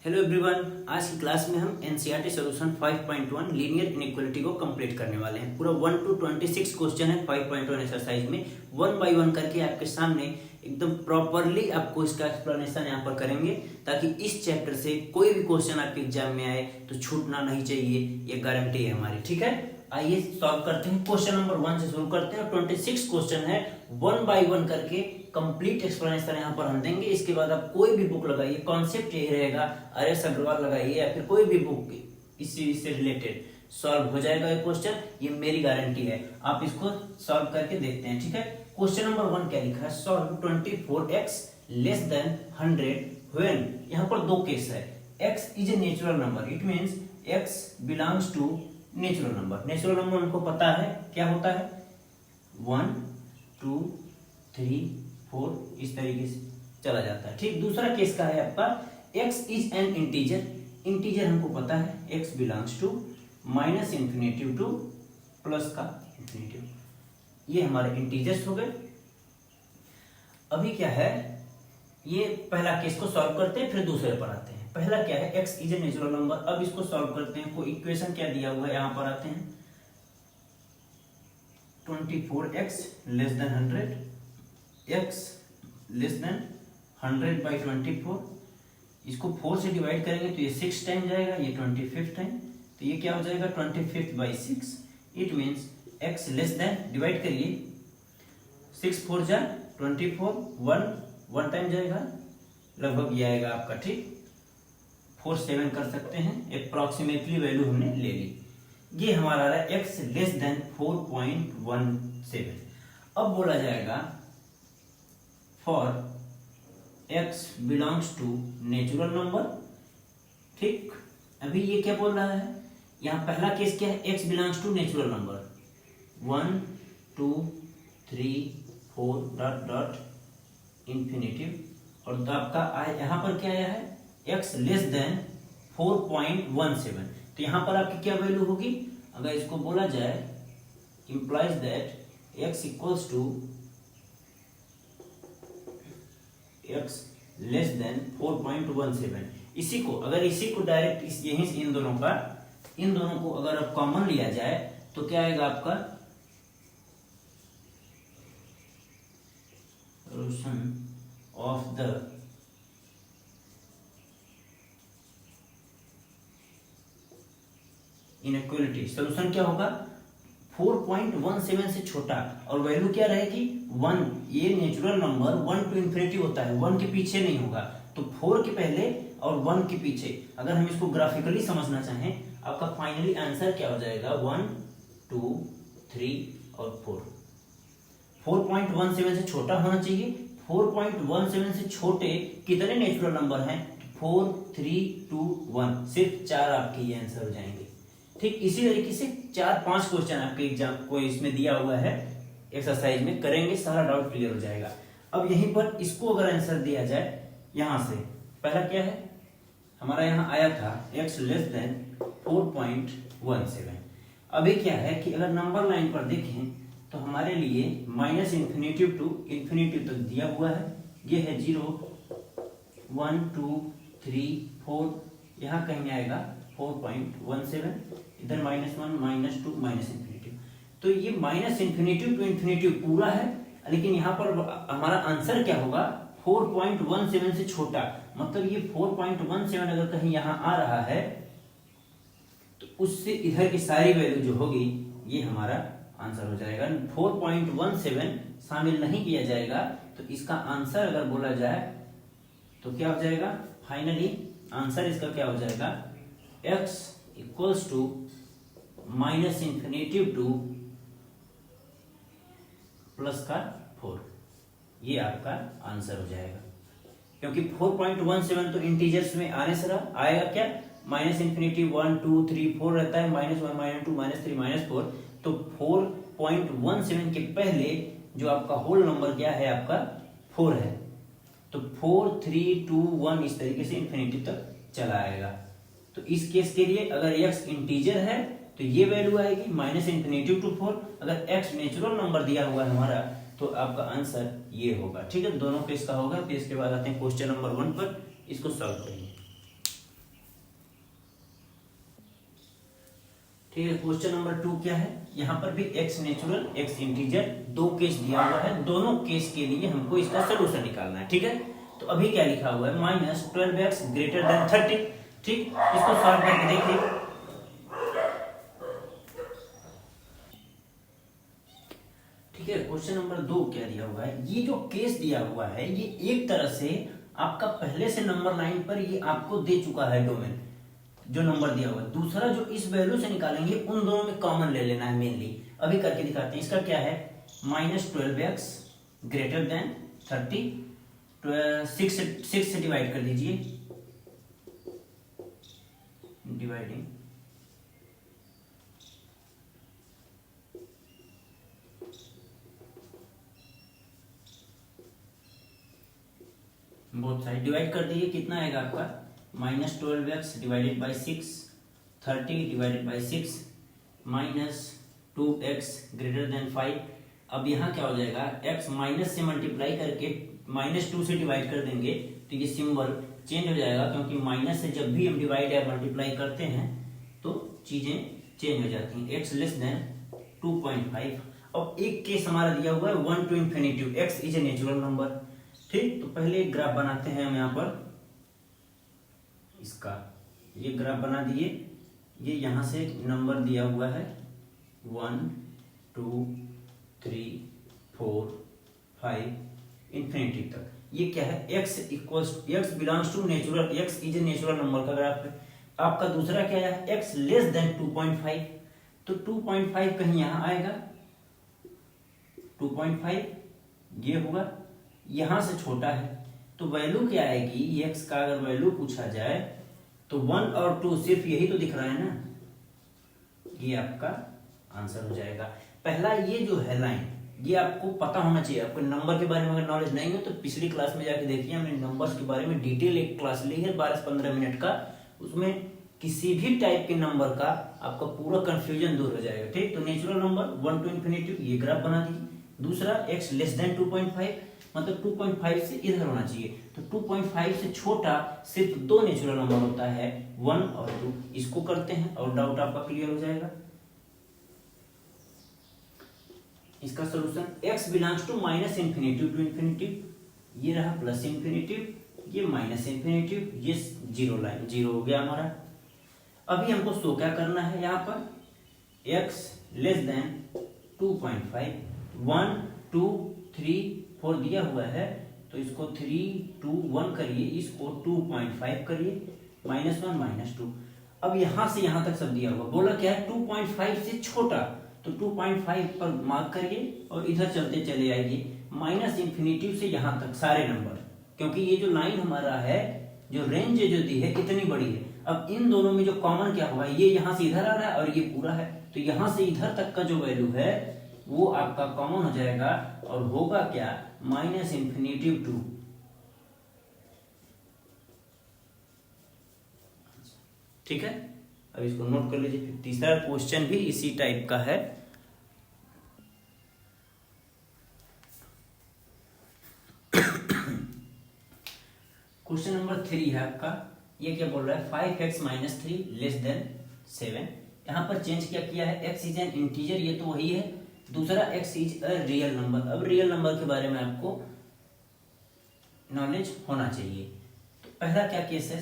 Hello everyone, आज की class में हम एनसीईआरटी सॉल्यूशन 5.1 लीनियर इनइक्वालिटी को कंप्लीट करने वाले हैं। पूरा 1 to 26 क्वेश्चन है 5.1 एक्सरसाइज में। वन बाय वन करके आपके सामने एकदम प्रॉपरली आपको इसका एक्सप्लेनेशन यहाँ पर करेंगे, ताकि इस चैप्टर से कोई भी क्वेश्चन आपके एग्जाम में आए तो छूटना नहीं चाहिए, ये गारंटी है हमारी। ठीक है, आइए सॉल्व करते हैं। क्वेश्चन नंबर 1 से शुरू करते हैं। 26 क्वेश्चन है, वन बाय वन करके कंप्लीट एक्सप्लेनेशन यहाँ पर हम देंगे। इसके बाद आप कोई भी बुक लगाइए, कॉन्सेप्ट यही रहेगा, आर.एस. अग्रवाल लगाइए या फिर कोई भी बुक इससे रिलेटेड सॉल्व हो जाएगा ये क्वेश्चन, ये मेरी गारंटी है। आप इसको सॉल्व करके देखते हैं। ठीक है, क्वेश्चन नंबर 1 क्या लिखा है? Solve 24x less than 100 when. यहाँ पर दो केस है। x is a natural number, it means x belongs to natural number. Natural number हमको पता है क्या होता है, 1 2 3 4 इस तरीके से चला जाता है। ठीक, दूसरा केस का है आपका x is an integer. Integer हमको पता है x belongs to minus infinitive to plus का इंफिनिटिव। ये हमारे इंटीजर्स हो गए। अभी क्या है, ये पहला केस को सॉल्व करते हैं, फिर दूसरे पर आते हैं। पहला क्या है, x is a natural number. अब इसको सॉल्व करते हैं। कोई इक्वेशन क्या दिया हुआ है, यहां पर आते हैं। 24x less than 100, x less than 100 by 24। इसको 4 से डिवाइड करेंगे तो ये 6 टाइम जाएगा, ये 25 टाइम, तो ये क्या हो जाएगा 25 by 6। It means x less then, divide करिए, 6 4 जा 24, 1 टाइम जाएगा, लगभग ये आएगा आपका। ठीक, 4 7 कर सकते हैं, अप्रोक्सीमेटली वैल्यू हमने ले ली। ये हमारा रहा x लेस देन 4.17। अब बोला जाएगा for x belongs to natural number. ठीक, अभी ये क्या बोल रहा है, यहाँ पहला केस क्या है, x belongs to natural number 1 2 3 4 dot dot infinitive, और आपका यहाँ पर क्या आया है, x लेस देन 4.17। तो यहाँ पर आपकी क्या वैल्यू होगी, अगर इसको बोला जाए, implies that x equals to x less than 4.17। इसी को डायरेक्ट यहीं से इन दोनों को अगर आप कॉमन लिया जाए तो क्या आएगा आपका, solution of the inequality. Solution क्या होगा, 4.17 से छोटा, और वैल्यू क्या रहेगी 1। ये नेचुरल नंबर 1 टू इंफिनिटी होता है, 1 के पीछे नहीं होगा, तो 4 के पहले और 1 के पीछे। अगर हम इसको ग्राफिकली समझना चाहें, आपका फाइनली आंसर क्या हो जाएगा, 1 2 3 और 4। 4.17 से छोटा होना चाहिए। 4.17 से छोटे कितने नेचुरल नंबर हैं, 4 3 2 1, सिर्फ 4 आपके ये आंसर हो जाएंगे। ठीक, इसी तरीके से 4-5 क्वेश्चन आपके एग्जाम को इसमें दिया हुआ है, एक्सरसाइज में करेंगे, सारा डाउट क्लियर हो जाएगा। अब यहीं पर इसको अगर आंसर दिया जाए, यहां से पहला क्या है हमारा, यहां आया था x लेस देन 4.17। अभी क्या है कि अगर नंबर लाइन पर देखें तो हमारे लिए माइनस इंफिनिटिव टू इंफिनिटिव तक दिया हुआ है। ये है 0 1 2 3 4, यहाँ कहीं आएगा 4.17, इधर -1 -2 माइनस इंफिनिटिव। तो ये माइनस इंफिनिटिव टू इंफिनिटिव पूरा है, लेकिन यहाँ पर हमारा आंसर क्या होगा, 4.17 से छोटा। मतलब ये 4.17 अगर कहीं यहाँ आ रहा है तो उससे इधर की सारी वैल्यू जो होगी ये हमारा आंसर हो जाएगा। 4.17 शामिल नहीं किया जाएगा, तो इसका आंसर अगर बोला जाए तो क्या हो जाएगा, फाइनली आंसर इसका क्या हो जाएगा, x equals to minus infinitive to plus का 4। ये आपका आंसर हो जाएगा, क्योंकि 4.17 तो इंटीजर्स में आने से आएगा क्या, माइनस इंफिनिटी 1 2 3 4 रहता है, -1 -2 -3 -4। तो 4.17 के पहले जो आपका होल नंबर क्या है, आपका 4 है, तो 4 3 2 1 इस तरीके से इंफिनिटी तक चला आएगा। तो इस केस के लिए अगर x इंटीजर है तो ये वैल्यू आएगी माइनस इंफिनिटी टू 4। अगर x नेचुरल नंबर दिया हुआ है हमारा, तो आपका आंसर ये होगा। ठीक है, दोनों केस का होगा। तो इसके बाद आते हैं क्वेश्चन नंबर 1 पर, इसको सॉल्व करेंगे। ठीक है, क्वेश्चन नंबर 2 क्या है, यहाँ पर भी x नेचुरल x इंटीजर दो केस दिया हुआ है, दोनों केस के लिए हमको इसका सोल्यूशन निकालना है। ठीक है, तो अभी क्या लिखा हुआ है, -12x ग्रेटर देन 30। ठीक, इसको सॉल्व करके देखिए। ठीक है, क्वेश्चन नंबर 2 क्या दिया हुआ है, ये जो केस दिया हुआ है ये एक तरह से आपका पहले से नंबर लाइन पर ये आपको दे चुका है डोमेन जो नंबर दिया हुआ है। दूसरा जो इस वैल्यू से निकालेंगे उन दोनों में कॉमन ले लेना है मेनली। अभी करके दिखाते हैं। इसका क्या है, -12x ग्रेटर देन 30, 6 से डिवाइड कर दीजिए, डिवाइडिंग बोथ साइड डिवाइड कर दीजिए। कितना आएगा आपका, -12x divided by 6, 30 divided by 6, -2x greater then 5। अब यहाँ क्या हो जाएगा, x माइनस से मल्टीप्लाई करके -2 से डिवाइड कर देंगे तो ये सिंबल चेंज हो जाएगा, क्योंकि माइनस से जब भी हम डिवाइड या मल्टीप्लाई करते हैं तो चीजें चेंज हो जाती हैं। x less then 2.5। अब एक केस हमारा दिया हुआ है 1 to infinity, x is a natural number. ठीक, तो पहले एक ग्राफ बनाते हैं हम यहाँ पर इसका, ये ग्राफ बना दिए। ये यहाँ से नंबर दिया हुआ है 1 2 3 4 5 इंफिनिटी तक। ये क्या है, x belongs to natural, x is a natural number का ग्राफ है। आपका दूसरा क्या है, x लेस देन 2.5, तो 2.5 कहीं यहाँ आएगा, 2.5 ये होगा, यहां से छोटा है तो वैल्यू क्या आएगी, x का अगर वैल्यू पूछा जाए तो 1 और 2 सिर्फ यही तो दिख रहा है ना, ये आपका आंसर हो जाएगा। पहला ये जो है लाइन, ये आपको पता होना चाहिए। आपको नंबर के बारे में अगर नॉलेज नहीं हो तो पिछली क्लास में जाके देखिए, हमने नंबर्स के बारे में डिटेल एक क्लास ली है 12 से 15 मिनट का। उसमें किसी भी टाइप के नंबर का आपका पूरा कंफ्यूजन दूर हो जाएगा। ठीक, तो नेचुरल नंबर 1 to इंफिनिटी, ये ग्राफ बना दीजिए। दूसरा x लेस देन 2.5, मतलब 2.5 से इधर होना चाहिए, तो 2.5 से छोटा सिर्फ दो नेचुरल नंबर होता है, 1 और 2। इसको करते हैं और डाउट आपका क्लियर हो जाएगा। इसका solution, x belongs to -infinity to infinity, ये रहा +इंफिनिटी, ये -इंफिनिटी, ये जीरो लाइन, जीरो हो गया हमारा। अभी हमको शो क्या करना है, यहाँ पर x लेस देन 2.5, 1 2 3 4 दिया हुआ है, तो इसको 3 2 1 करिए, इसको 2.5 करिए, -1 -2। अब यहां से यहां तक सब दिया हुआ, बोला क्या है 2.5 से छोटा, तो 2.5 पर मार्क करिए और इधर चलते चले आइए -इंफिनिटी से यहां तक सारे नंबर, क्योंकि ये जो लाइन हमारा है, जो रेंज जो दी है इतनी बड़ी है। अब इन दोनों में जो कॉमन क्या होगा, ये यहां से इधर आ रहा है और ये पूरा है, तो यहां से इधर तक का जो वैल्यू है वो आपका कॉमन हो जाएगा और होगा क्या, -इंफिनिटी टू। ठीक है, अब इसको नोट कर लीजिए। तीसरा क्वेश्चन भी इसी टाइप का है। क्वेश्चन नंबर 3 है आपका, ये क्या बोल रहा है, 5x - 3 लेस देन 7। यहां पर चेंज क्या किया है, x इज एन इंटीजर, ये तो वही है। दूसरा x is a real number. अब रियल नंबर के बारे में आपको नॉलेज होना चाहिए। तो पहला क्या केस है,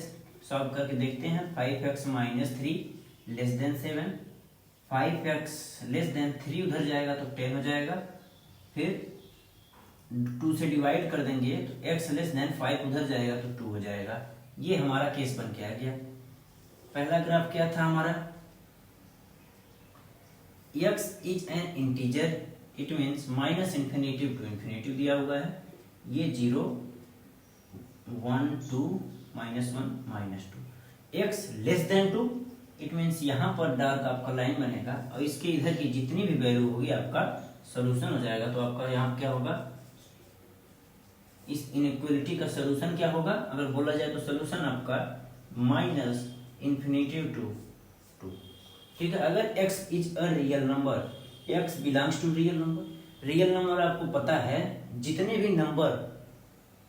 सॉल्व करके देखते हैं। 5x - 3 less than 7, 5x less than 3 उधर जाएगा तो 10 हो जाएगा, फिर 2 से डिवाइड कर देंगे तो x लेस देन 5 उधर जाएगा तो 2 हो जाएगा। ये हमारा केस बन के आ गया। पहला ग्राफ क्या था हमारा, x is an integer, it means -infinity to infinity दिया हुआ है, ये 0 1 2 -1 -2। x less than 2, it means यहाँ पर डार्क आपका लाइन बनेगा और इसके इधर की जितनी भी वैल्यू होगी आपका सोल्यूशन हो जाएगा। तो आपका यहाँ क्या होगा, इस इनइक्वालिटी का सोल्यूशन क्या होगा, अगर बोला जाए तो सोल्यूशन आपका -इंफिनिटी टू 2। ठीक है, अगर x is a real number, x belongs to real number. Real number आपको पता है जितने भी नंबर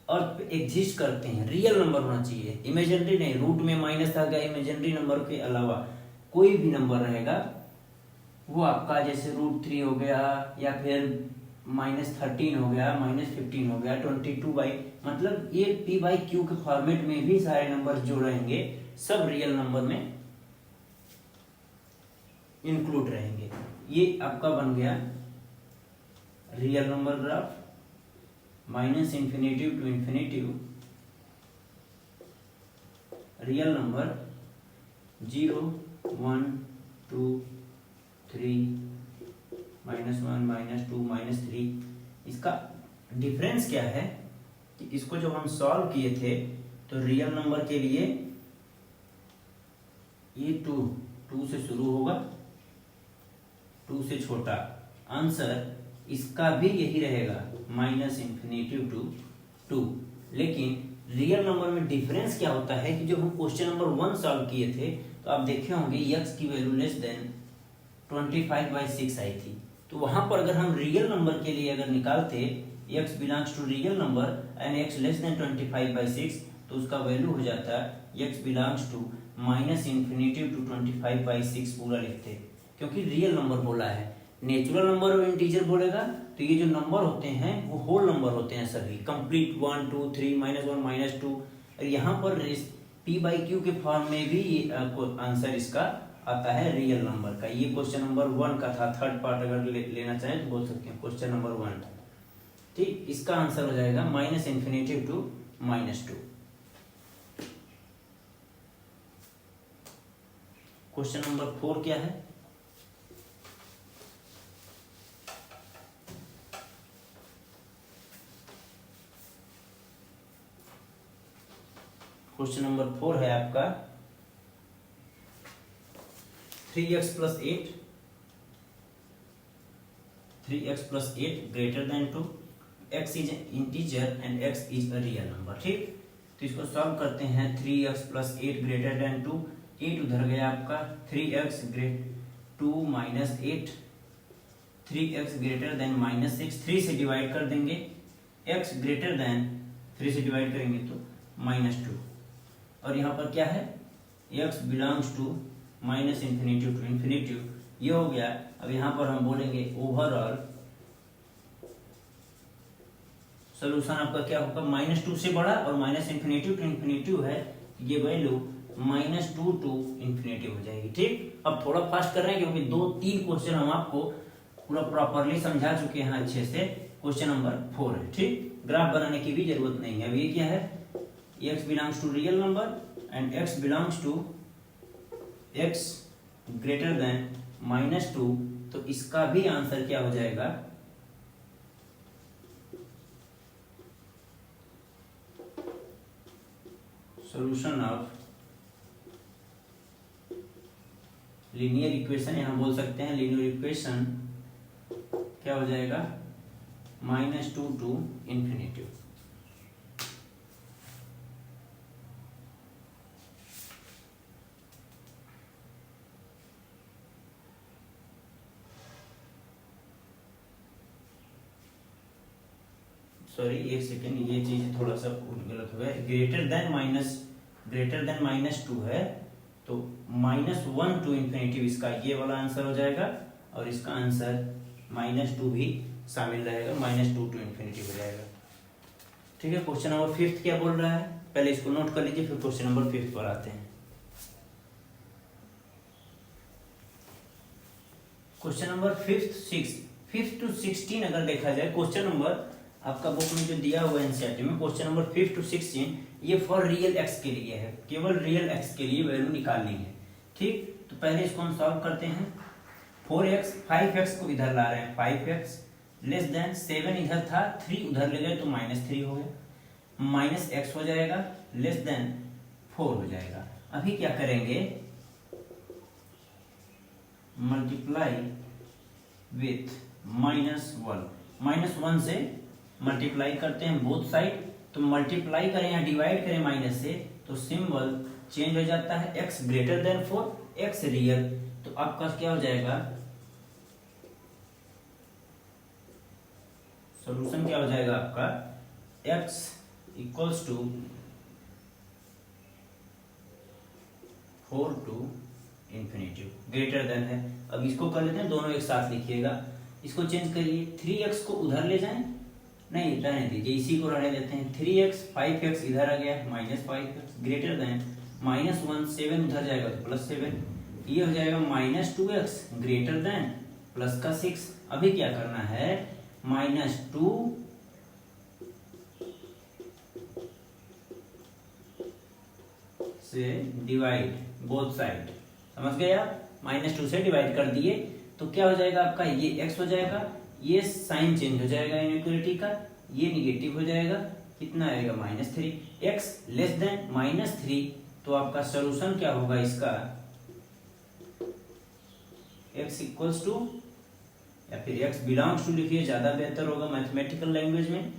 और एग्जिस्ट करते हैं रियल नंबर होना चाहिए, इमेजिनरी नहीं। रूट में माइनस आ गया, इमेजिनरी नंबर के अलावा कोई भी नंबर रहेगा वो आपका जैसे √3 हो गया, या फिर -13 हो गया, -15 हो गया, 22 मतलब ये p/q के फॉर्मेट में भी सारे नंबर जो रहेंगे सब रियल नंबर में इंक्लूड रहेंगे। ये आपका बन गया real number graph, -infinitive to infinitive real number 0, 1, 2, 3, -1, -2, -3। इसका डिफरेंस क्या है कि इसको जब हम सॉल्व किए थे तो रियल नंबर के लिए ये 2 से शुरू होगा, 2 से छोटा। आंसर इसका भी यही रहेगा, -इंफिनिटिव टू 2। लेकिन रियल नंबर में डिफरेंस क्या होता है कि जब हम क्वेश्चन नंबर 1 सॉल्व किए थे तो आप देखे होंगे x की वैल्यू लेस देन 25/6 आई थी। तो वहां पर अगर हम रियल नंबर के लिए अगर निकालते x belongs to real number and x less than 25/6, तो उसका वैल्यू हो जाता x belongs to -infinitive to 25/6 पूरा लिखते, क्योंकि रियल नंबर बोला है। नेचुरल नंबर और इंटीजर बोलेगा तो ये जो नंबर होते हैं वो होल नंबर होते हैं सभी, कंप्लीट 1, 2, 3, -1, -2। और यहाँ पर p/q के फॉर्म में भी आंसर इसका आता है रियल नंबर का। ये क्वेश्चन नंबर 1 का था, थर्ड पार्ट अगर लेना चाहें तो बोल सकते हैं क्वेश्चन नंबर 1। ठीक, इसका आंसर हो जाएगा -इंफिनिटिव टू -2। क्वेश्चन नंबर 4 क्या है? क्वेश्चन नंबर 4 है आपका 3x + 8 greater than 2, x is integer and x is a real number. ठीक, तो इसको सॉल्व करते हैं। 3x + 8 ग्रेटर देन 2, 8 उधर गया आपका, 3x greater 2 - 8, 3x greater than -6, 3 से डिवाइड कर देंगे, x ग्रेटर देन 3 से डिवाइड करेंगे तो -2। और यहाँ पर क्या है, x belongs to -infinitive to infinitive, ये हो गया। अब यहाँ पर हम बोलेंगे ओवरऑल सोल्यूशन आपका क्या होगा, -2 से बड़ा और -इंफिनिटिव टू इंफिनिटिव है, ये वैल्यू -2 टू इंफिनिटिव हो जाएगी। ठीक, अब थोड़ा फास्ट कर रहे हैं क्योंकि 2-3 क्वेश्चन हम आपको पूरा प्रॉपरली समझा चुके हैं अच्छे से। क्वेश्चन नंबर 4 है। ठीक, ग्राफ बनाने की भी जरूरत नहीं है। अब ये क्या है, x belongs to real number and x belongs to x greater than -2, तो इसका भी आंसर क्या हो जाएगा, सॉल्यूशन ऑफ लीनियर इक्वेशन, यहां बोल सकते हैं लीनियर इक्वेशन क्या हो जाएगा, -2 टू इंफिनिटिव। सॉरी, एक सेकेंड, ये चीज थोड़ा सा गलत हो गया। ग्रेटर देन -2 है तो -1 टू इंफिनिटिव इसका ये वाला आंसर हो जाएगा, और इसका आंसर -2 भी शामिल रहेगा, -2 टू इंफिनिटिव हो जाएगा। ठीक है, क्वेश्चन नंबर 5 क्या बोल रहा है, पहले इसको नोट कर लीजिए, फिर क्वेश्चन नंबर 5 पर आते हैं। क्वेश्चन नंबर 5 to 16 अगर देखा जाए, क्वेश्चन नंबर आपका बुक में जो दिया हुआ है एनसीईआरटी में, क्वेश्चन नंबर 5 to 16 ये फॉर रियल एक्स के लिए है, केवल रियल एक्स के लिए वैल्यू निकालनी है। ठीक, तो पहले इसको हम सॉल्व करते हैं। 4x 5x को इधर ला रहे हैं, 5x लेस देन 7 इधर था, 3 उधर ले गए तो -3 हो गया, -x हो जाएगा, लेस देन 4 हो जाएगा। अभी क्या करेंगे, मल्टीप्लाई विथ -1 से मल्टीप्लाई करते हैं बोथ साइड, तो मल्टीप्लाई करें या डिवाइड करें माइनस से तो सिंबल चेंज हो जाता है, x greater then 4, x real, तो आपका क्या हो जाएगा, सॉल्यूशन क्या हो जाएगा आपका, x equals to 4 to infinitive greater than है। अब इसको कर लेते हैं, दोनों एक साथ लिखिएगा। इसको चेंज करिए, 3x को उधर ले जाएं, नहीं रहने दीजिए, इसी को रहने देते हैं। 3x 5x इधर आ गया -5x ग्रेटर देन -1 7 उधर जाएगा तो +7, ये हो जाएगा -2x ग्रेटर देन प्लस का 6। अभी क्या करना है, -2 से डिवाइड बोथ साइड, समझ गए आप, -2 से डिवाइड कर दिए तो क्या हो जाएगा आपका, ये x हो जाएगा, ये साइन चेंज हो जाएगा इनइक्वालिटी का, ये निगेटिव हो जाएगा, कितना आएगा -3, x लेस देन -3। तो आपका सॉल्यूशन क्या होगा इसका, x इक्वल्स टू, या फिर x बिलोंग्स टू लिखिए, ज्यादा बेहतर होगा मैथमेटिकल लैंग्वेज में,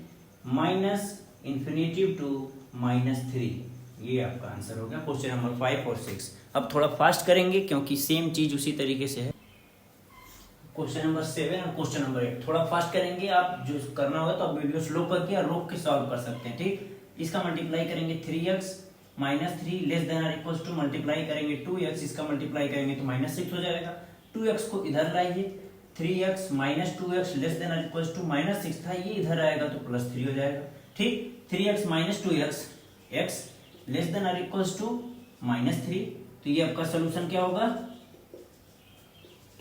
-∞ टू -3। ये आपका आंसर हो गया क्वेश्चन नंबर 5 और 6। अब थोड़ा फास्ट करेंगे क्योंकि सेम चीज उसी तरीके से है। क्वेश्चन नंबर 7 और क्वेश्चन नंबर 8 थोड़ा फास्ट करेंगे, आप जो करना होगा तो आप वीडियो स्लो करके और रोक के सॉल्व कर सकते हैं, ठीक। इसका मल्टीप्लाई करेंगे 3x -3 लेस देन और इक्वल्स टू, मल्टीप्लाई करेंगे 2x, इसका मल्टीप्लाई करेंगे तो -6 हो जाएगा। 2x को इधर लाइए, 3x -2x लेस देन और इक्वल्स टू -6 था, ये इधर आएगा तो +3 हो जाएगा, ठीक। 3x -2x x less than और इक्वल्स टू -3, तो ये आपका सोल्यूशन क्या होगा,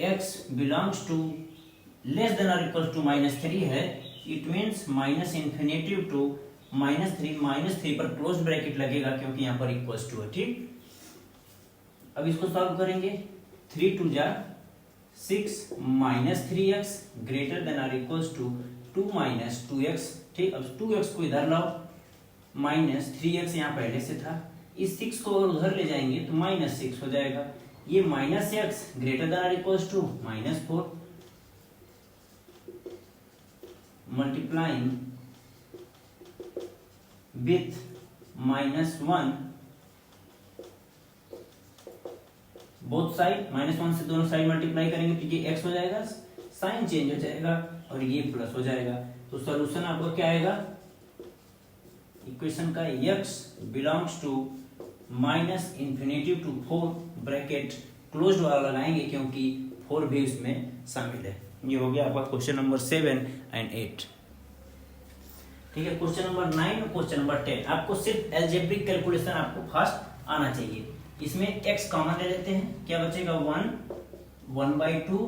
x belongs to less than और इक्वल टू -3 है, इट मीन्स -∞ टू -3, -3 पर क्लोज ब्रैकेट लगेगा क्योंकि यहाँ पर इक्वल्स टू है, ठीक। अब इसको सॉल्व करेंगे, 3 2 जा 6 -3x ग्रेटर देन और इक्वल्स टू 2 -2x, ठीक। अब 2x को इधर लाओ, -3x यहाँ पहले से था, इस 6 को उधर ले जाएंगे तो -6 हो जाएगा, ये -x ग्रेटर देन और equals to -4, multiplying with -1 both side, -1 से दोनों साइड मल्टीप्लाई करेंगे तो ये x हो जाएगा, साइन चेंज हो जाएगा और ये प्लस हो जाएगा। तो सॉल्यूशन आपका क्या आएगा इक्वेशन का, x belongs to -∞ to 4 bracket closed वाला लगाएंगे क्योंकि 4 भी इसमें शामिल है। ये हो गया आपका क्वेश्चन नंबर 7 एंड 8, ठीक है। क्वेश्चन नंबर 9 और क्वेश्चन नंबर 10 आपको सिर्फ अलजेब्रिक कैलकुलेशन आपको फास्ट आना चाहिए। इसमें x कॉमन ले लेते हैं, क्या बचेगा 1 1/2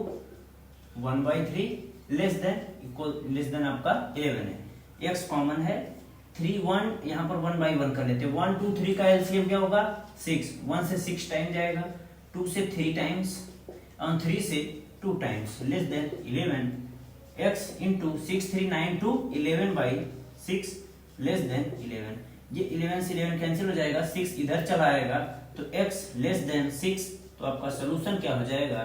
1/3 लेस देन आपका 11 है, x कॉमन है, 3 1 यहाँ पर 1/1 कर लेते हैं, 1 2 3 का एलसीएम क्या होगा 6, 1 से 6 टाइम जाएगा, 2 से 3 टाइम्स और 3 से 2 times less than 11, x into 6 3 9 2 11/6 less than 11, ये 11 से 11 कैंसिल हो जाएगा, 6 इधर चला आएगा तो x लेस देन 6, तो आपका सोल्यूशन क्या हो जाएगा,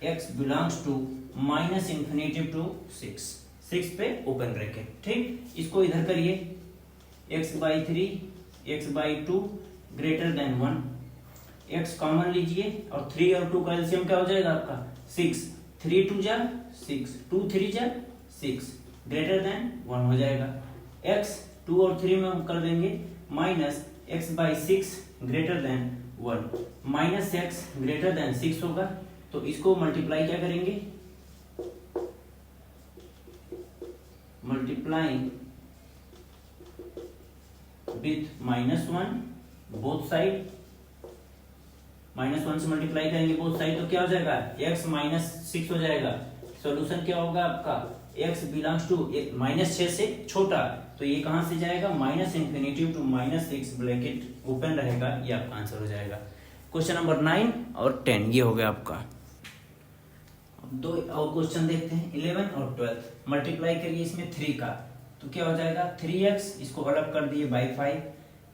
x बिलोंग्स टू -∞ टू 6 पे ओपन ब्रैकेट, ठीक। इसको इधर करिए, x/3 x/2 greater then 1, x common लीजिए और 3 और 2 का एलसीएम क्या हो जाएगा आपका 6, 3 2 जा 6 2 3 जा 6 ग्रेटर देन 1 हो जाएगा, x 2 और 3 में हम कर देंगे -x/6 greater than 1, -x greater then 6 होगा, तो इसको मल्टीप्लाई क्या करेंगे, मल्टीप्लाइंग विथ -1 बोथ साइड, -1 से मल्टीप्लाई करेंगे बोथ साइड तो क्या हो जाएगा x -6 हो जाएगा। सॉल्यूशन क्या होगा आपका, x बिलोंग्स टू -6 से छोटा, तो ये कहां से जाएगा -∞ टू -6 ब्रैकेट ओपन रहेगा, ये आपका आंसर हो जाएगा। क्वेश्चन नंबर 9 और 10 ये हो गया आपका। दो और क्वेश्चन देखते हैं 11 और 12, मल्टीप्लाई करिए इसमें 3 का तो क्या हो जाएगा 3x, इसको अलग कर दिए बाई 5,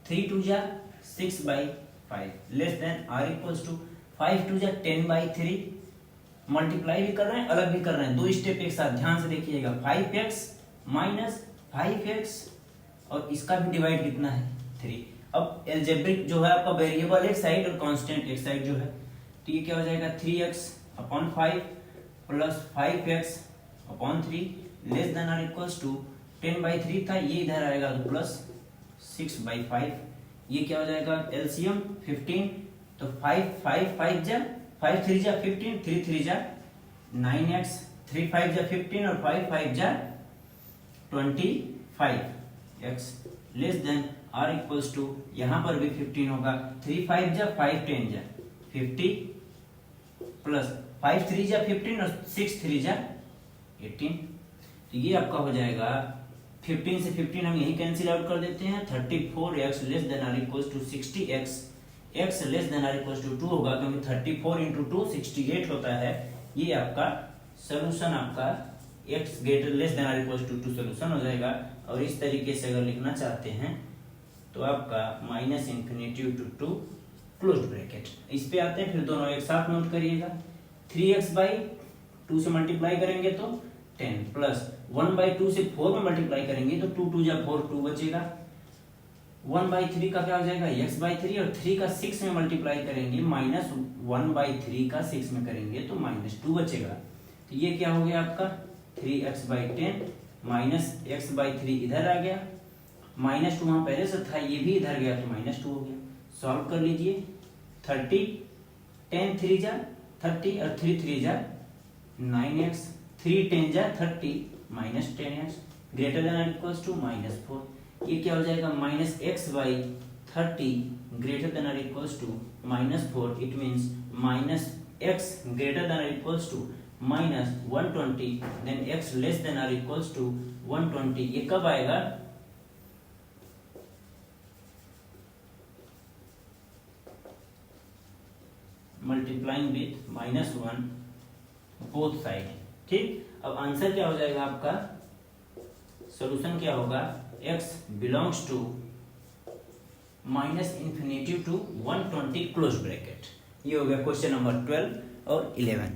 3 2 जा 6/5 less than r equals to 5 2 जा 10/3, मल्टीप्लाई भी कर रहे हैं अलग भी कर रहे हैं, दो स्टेप एक साथ ध्यान से देखिएगा, 5x माइनस 5x और इसका भी डिवाइड कितना है 3। अब एल्जेब्रिक जो है आपका वेरिएबल एक साइड और कांस्टेंट एक साइड जो है, तो ये क्या हो जाएगा 3x/5 plus 5x/3 less than और इक्वल्स टू 10/3 था, ये इधर आएगा तो प्लस 6/5, ये क्या हो जाएगा एलसीएम 15 तो 5 3 जा 15, 3 3 जा 9x, 3 5 जा 15 और 5 5 जा 25x less than or equals to, यहाँ पर भी 15 होगा, 3 5 जा 5 10 जा 50 प्लस 5 3 जा 15 और 6 3 जा 18। तो ये आपका हो जाएगा 15 से 15 हम यही कैंसिल आउट कर देते हैं, 34x less than or equals to 60x, x less than or equals to 2 होगा क्योंकि 34 इंटू 2 68 होता है। ये आपका सोल्यूशन आपका x greater less than or equals to 2 solution हो जाएगा। और इस तरीके से अगर लिखना चाहते हैं तो आपका minus infinity to 2 close bracket. इस पे आते हैं, फिर दोनों एक साथ नोट करिएगा। 3x बाई 2 से मल्टीप्लाई करेंगे तो 10 प्लस 1/2 से 4 में मल्टीप्लाई करेंगे तो 2 2 जा 4 2 बचेगा। 1/3 का क्या हो जाएगा x/3 और 3 का 6 में मल्टीप्लाई करेंगे माइनस 1/3 का 6 में करेंगे तो -2 बचेगा। तो ये क्या हो गया आपका 3x/10 माइनस x/3 इधर आ गया, -2 वहां पहले से था, ये भी इधर गया तो -2 हो गया। सॉल्व कर लीजिए, 30 10 3 जा 30 और 3 3 जा 9x, 3 10 जा 30 minus 10x greater than equals to -4। ये क्या हो जाएगा -x/30 greater than equals to -4। It means -x greater than equals to -120 then x less than equals to 120। ये कब आएगा मल्टीप्लाइंग विथ -1 बोथ साइड। ठीक, अब आंसर क्या हो जाएगा आपका, सॉल्यूशन क्या होगा, x belongs to -infinity to 120 close bracket. ये हो गया क्वेश्चन नंबर 12 और 11।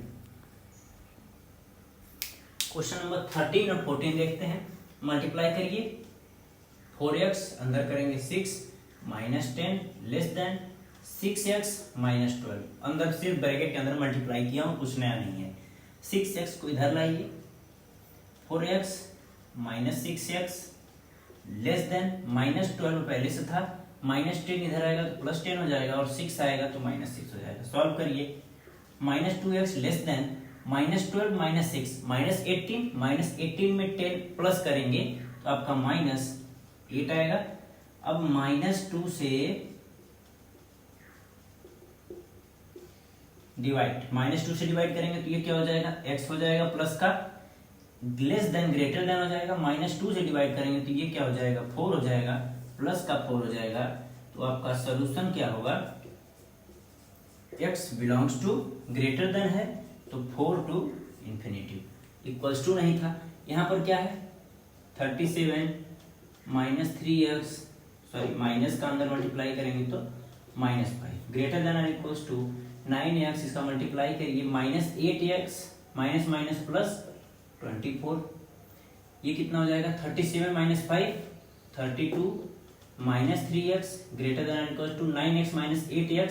क्वेश्चन नंबर 13 और 14 देखते हैं। मल्टीप्लाई करिए, 4x अंदर करेंगे 6 -10 लेस देन 6x -12। अंदर सिर्फ ब्रैकेट के अंदर मल्टीप्लाई किया हूं, कुछ नया नहीं है। 6x को इधर लाइए, 4x -6x लेस देन -12 पहले से था, -10 इधर आएगा तो +10 हो जाएगा और 6 आएगा तो -6 हो जाएगा। सॉल्व करिए, -2x लेस देन -12 -6 -18 में 10 प्लस करेंगे तो आपका -8 आएगा। अब -2 से डिवाइड करेंगे तो ये क्या हो जाएगा, x हो जाएगा प्लस का, लेस देन ग्रेटर देन हो जाएगा, -2 से डिवाइड करेंगे तो ये क्या हो जाएगा 4 हो जाएगा, प्लस का 4 हो जाएगा। तो आपका सॉल्यूशन क्या होगा, x belongs to greater than है तो 4 टू इन्फिनिटी, इक्वल्स टू नहीं था। यहाँ पर क्या है 37 -3x, सॉरी माइनस का अंदर मल्टीप्लाई करेंगे तो -5 greater than equals to 9x, इसका मल्टीप्लाई करिए -8x माइनस प्लस 24। ये कितना हो जाएगा 37 -5 32 -3x greater than equals to 9x -8x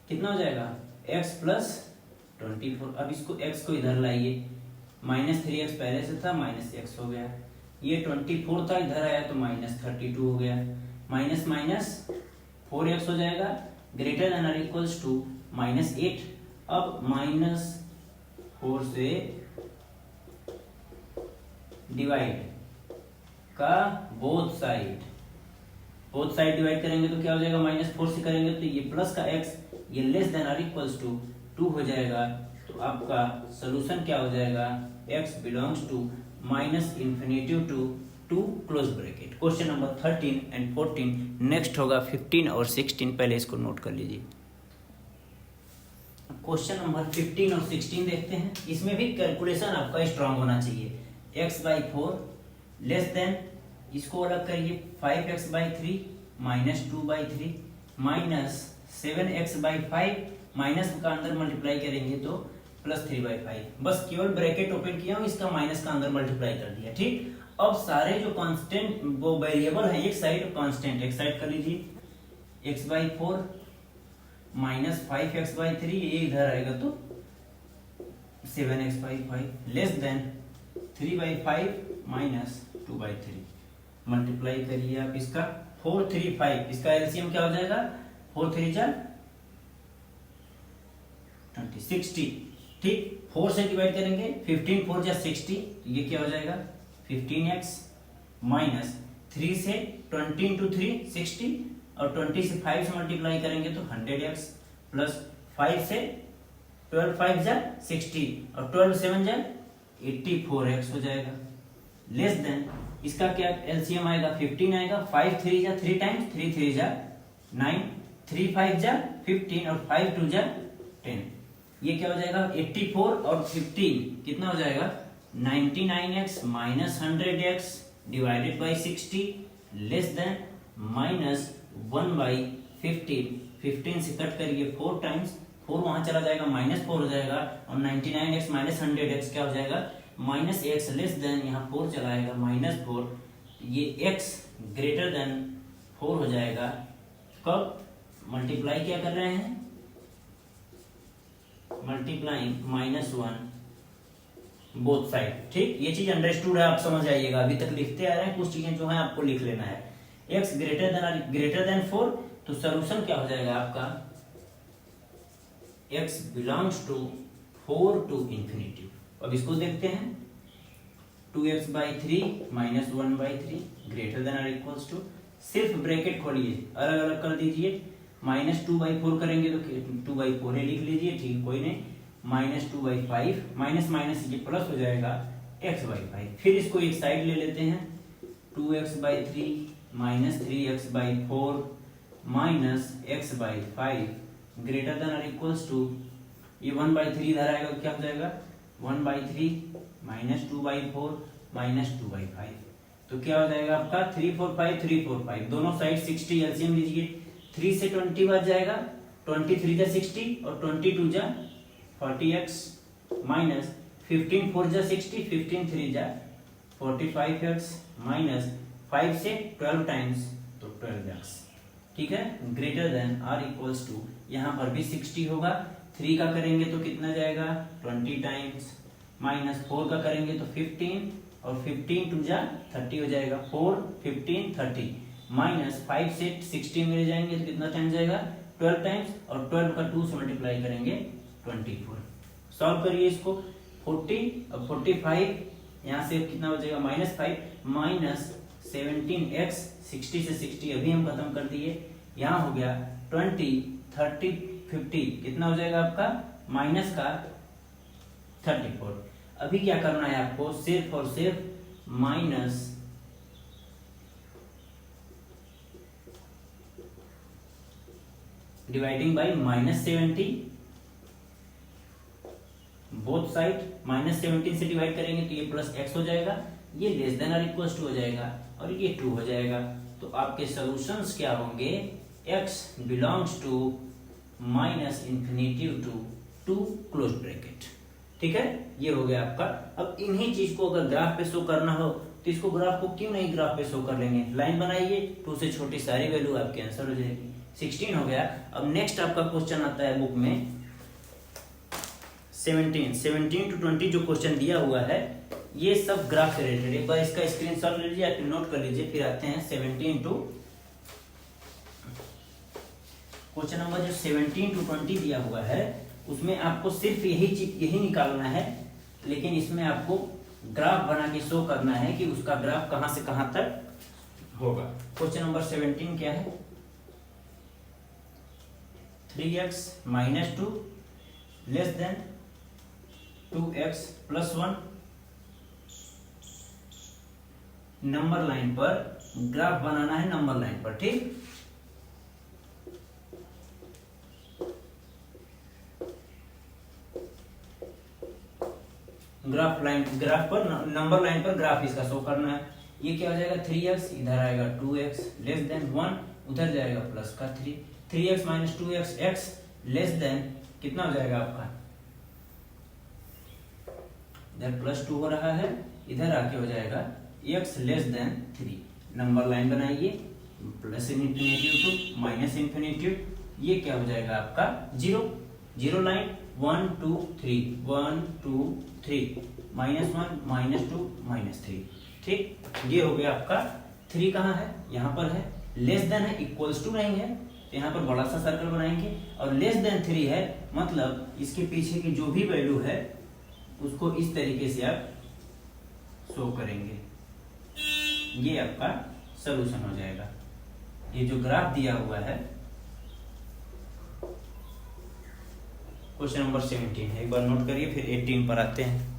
कितना हो जाएगा x प्लस 24। अब इसको x को इधर लाइए, -3x पहले से था -x हो गया, ये 24 था इधर आया तो -32 हो गया, माइनस 4x हो जाएगा ग्रेटर देन और इक्वल्स टू -8। अब -4 से डिवाइड का बोथ साइड डिवाइड करेंगे तो क्या हो जाएगा, -4 से करेंगे तो ये प्लस का x, ये लेस देन और इक्वल्स टू 2 हो जाएगा। तो आपका सॉल्यूशन क्या हो जाएगा, x belongs to -infinity to 2 close bracket. Question number 13 and 14। Next होगा 15 और 16, पहले इसको नोट कर लीजिए। क्वेश्चन नंबर 15 और 16 देखते हैं। इसमें भी कैलकुलेशन आपका स्ट्रांग होना चाहिए। x/4 लेस देन, इसको अलग करिए, 5x/3 -2/3 -7x/5 माइनस का अंदर मल्टीप्लाई करेंगे तो +3/5। बस केवल ब्रैकेट ओपन किया हूं, इसका माइनस का अंदर मल्टीप्लाई कर दिया। ठीक, अब सारे जो कांस्टेंट वो वेरिएबल है, एक साइड कांस्टेंट एक साइड कर लीजिए। x/4 -5x/3 ये इधर आएगा तो 7x/5 लेस देन 3/5 -2/3। मल्टीप्लाई करिए आप इसका 4 3 5, इसका एलसीएम क्या हो जाएगा 4 3 जा 90 60, ठीक। 4 से डिवाइड करेंगे, 15 4 जा 60, ये क्या हो जाएगा 15x माइनस 3 से 20 इंटू 3 60 और 20 से 5 से मल्टीप्लाई करेंगे तो 100x प्लस 5 से 12 5 जा 60 और 12 7 जा 84x हो जाएगा। लेस देन इसका क्या एलसीएम आएगा 15 आएगा, 5 3 जा 3 टाइम्स 3 3 जा 9, 3 5 जा 15 और 5 2 जा 10, ये क्या हो जाएगा 84 और 15 कितना हो जाएगा 99x minus 100x divided by 60 less than minus 1 by 15, 15 से कट करिए 4 टाइम्स 4 वहां चला जाएगा -4 हो जाएगा और 99x माइनस 100x क्या हो जाएगा -x लेस देन यहाँ 4 चला आएगा -4, ये x ग्रेटर देन 4 हो जाएगा। कब मल्टीप्लाई क्या कर रहे हैं मल्टीप्लाइंग -1 बोथ साइड, ठीक। ये चीज अंडरस्टूड है, आप समझ जाइएगा। अभी तक लिखते आ रहे हैं, कुछ चीजें जो है आपको लिख लेना है। x ग्रेटर देन 4 तो सॉल्यूशन क्या हो जाएगा आपका x belongs to 4 to infinity. अब इसको देखते हैं 2x by 3 minus 1 by 3 greater than और इक्वल्स टू, सिर्फ ब्रैकेट खोलिए अलग अलग कर दीजिए, -2/4 करेंगे तो 2/4 लिख लीजिए, ठीक कोई नहीं, -2/5 माइनस माइनस ये प्लस हो जाएगा x/5। फिर इसको एक साइड ले लेते हैं 2x/3 minus 3x/4 minus x/5 greater than और इक्वल्स टू, ये 1/3 इधर आएगा क्या हो जाएगा 1/3 माइनस 2/4 माइनस 2/5, तो क्या हो जाएगा आपका 345 345, दोनों साइड 60 एलसीएम लीजिए, 3 से 20 बच जाएगा, 23 जा 60 और 22 जा 40x माइनस 15 4 जा 60, 15 3 जा 45x माइनस 5 से 12 टाइम्स तो 12x, ठीक है, greater than or equals to, यहाँ पर भी 60 होगा, 3 का करेंगे तो कितना जाएगा 20 टाइम्स माइनस 4 का करेंगे तो 15 और 15 2 जा 30 हो जाएगा, 4 15 30 माइनस 5 से 60 में जाएंगे तो कितना टाइम जाएगा 12 टाइम्स और 12 का 2 से मल्टीप्लाई करेंगे 24। सॉल्व करिए इसको 40 और 45 यहाँ से कितना हो जाएगा -5 माइनस 17x 60 से 60 अभी हम खत्म कर दिए, यहाँ हो गया 20 30 50 कितना हो जाएगा आपका माइनस का 34। अभी क्या करना है आपको सिर्फ और सिर्फ minus dividing by -70 both side, -17 से डिवाइड करेंगे तो ये प्लस x हो जाएगा, ये लेस देन और इक्वल टू हो जाएगा और ये 2 हो जाएगा। तो आपके सॉल्यूशंस क्या होंगे x belongs to -infinity to close bracket, ठीक है, ये हो गया आपका। अब इन्हीं चीज को अगर ग्राफ पे शो करना हो तो इसको ग्राफ को क्यों नहीं ग्राफ पे शो कर लेंगे, लाइन बनाइए, 2 से छोटी सारी वैल्यू आपके आंसर हो जाएगी। 16 हो गया। अब नेक्स्ट आपका क्वेश्चन आता है बुक में 17 to 20 जो क्वेश्चन दिया हुआ है ये सब ग्राफ से रिलेटेड, एक बार इसका स्क्रीनशॉट ले लीजिए, आप नोट कर लीजिए, फिर आते हैं 17 टू क्वेश्चन नंबर जो 17 to 20 दिया हुआ है उसमें आपको सिर्फ यही निकालना है, लेकिन इसमें आपको ग्राफ बना के शो करना है कि उसका ग्राफ कहां से कहां तक होगा। क्वेश्चन नंबर 17 क्या है 3x - 2 less then 2x + 1, number line पर ग्राफ बनाना है, नंबर लाइन पर, ठीक। ग्राफ पर नंबर लाइन पर ग्राफ इसका शो करना है। ये क्या हो जाएगा 3x इधर आएगा 2x लेस देन 1 उधर जाएगा प्लस का 3x - 2x x less then कितना हो जाएगा आपका, इधर +2 हो रहा है, इधर आके हो जाएगा x less then 3। Number line बनाइए +∞ टू -∞, ये क्या हो जाएगा आपका 0 लाइन 1 2 3 1 2 3 -1 -2 -3, ठीक। ये हो गया आपका 3 कहाँ है, यहाँ पर है, लेस देन है, इक्वल्स टू नहीं है, तो यहाँ पर बड़ा सा सर्कल बनाएंगे, और लेस देन 3 है मतलब इसके पीछे की जो भी वैल्यू है उसको इस तरीके से आप शो करेंगे। ये आपका सॉल्यूशन हो जाएगा। ये जो ग्राफ दिया हुआ है क्वेश्चन नंबर 17 है, एक बार नोट करिए, फिर 18 पर आते हैं।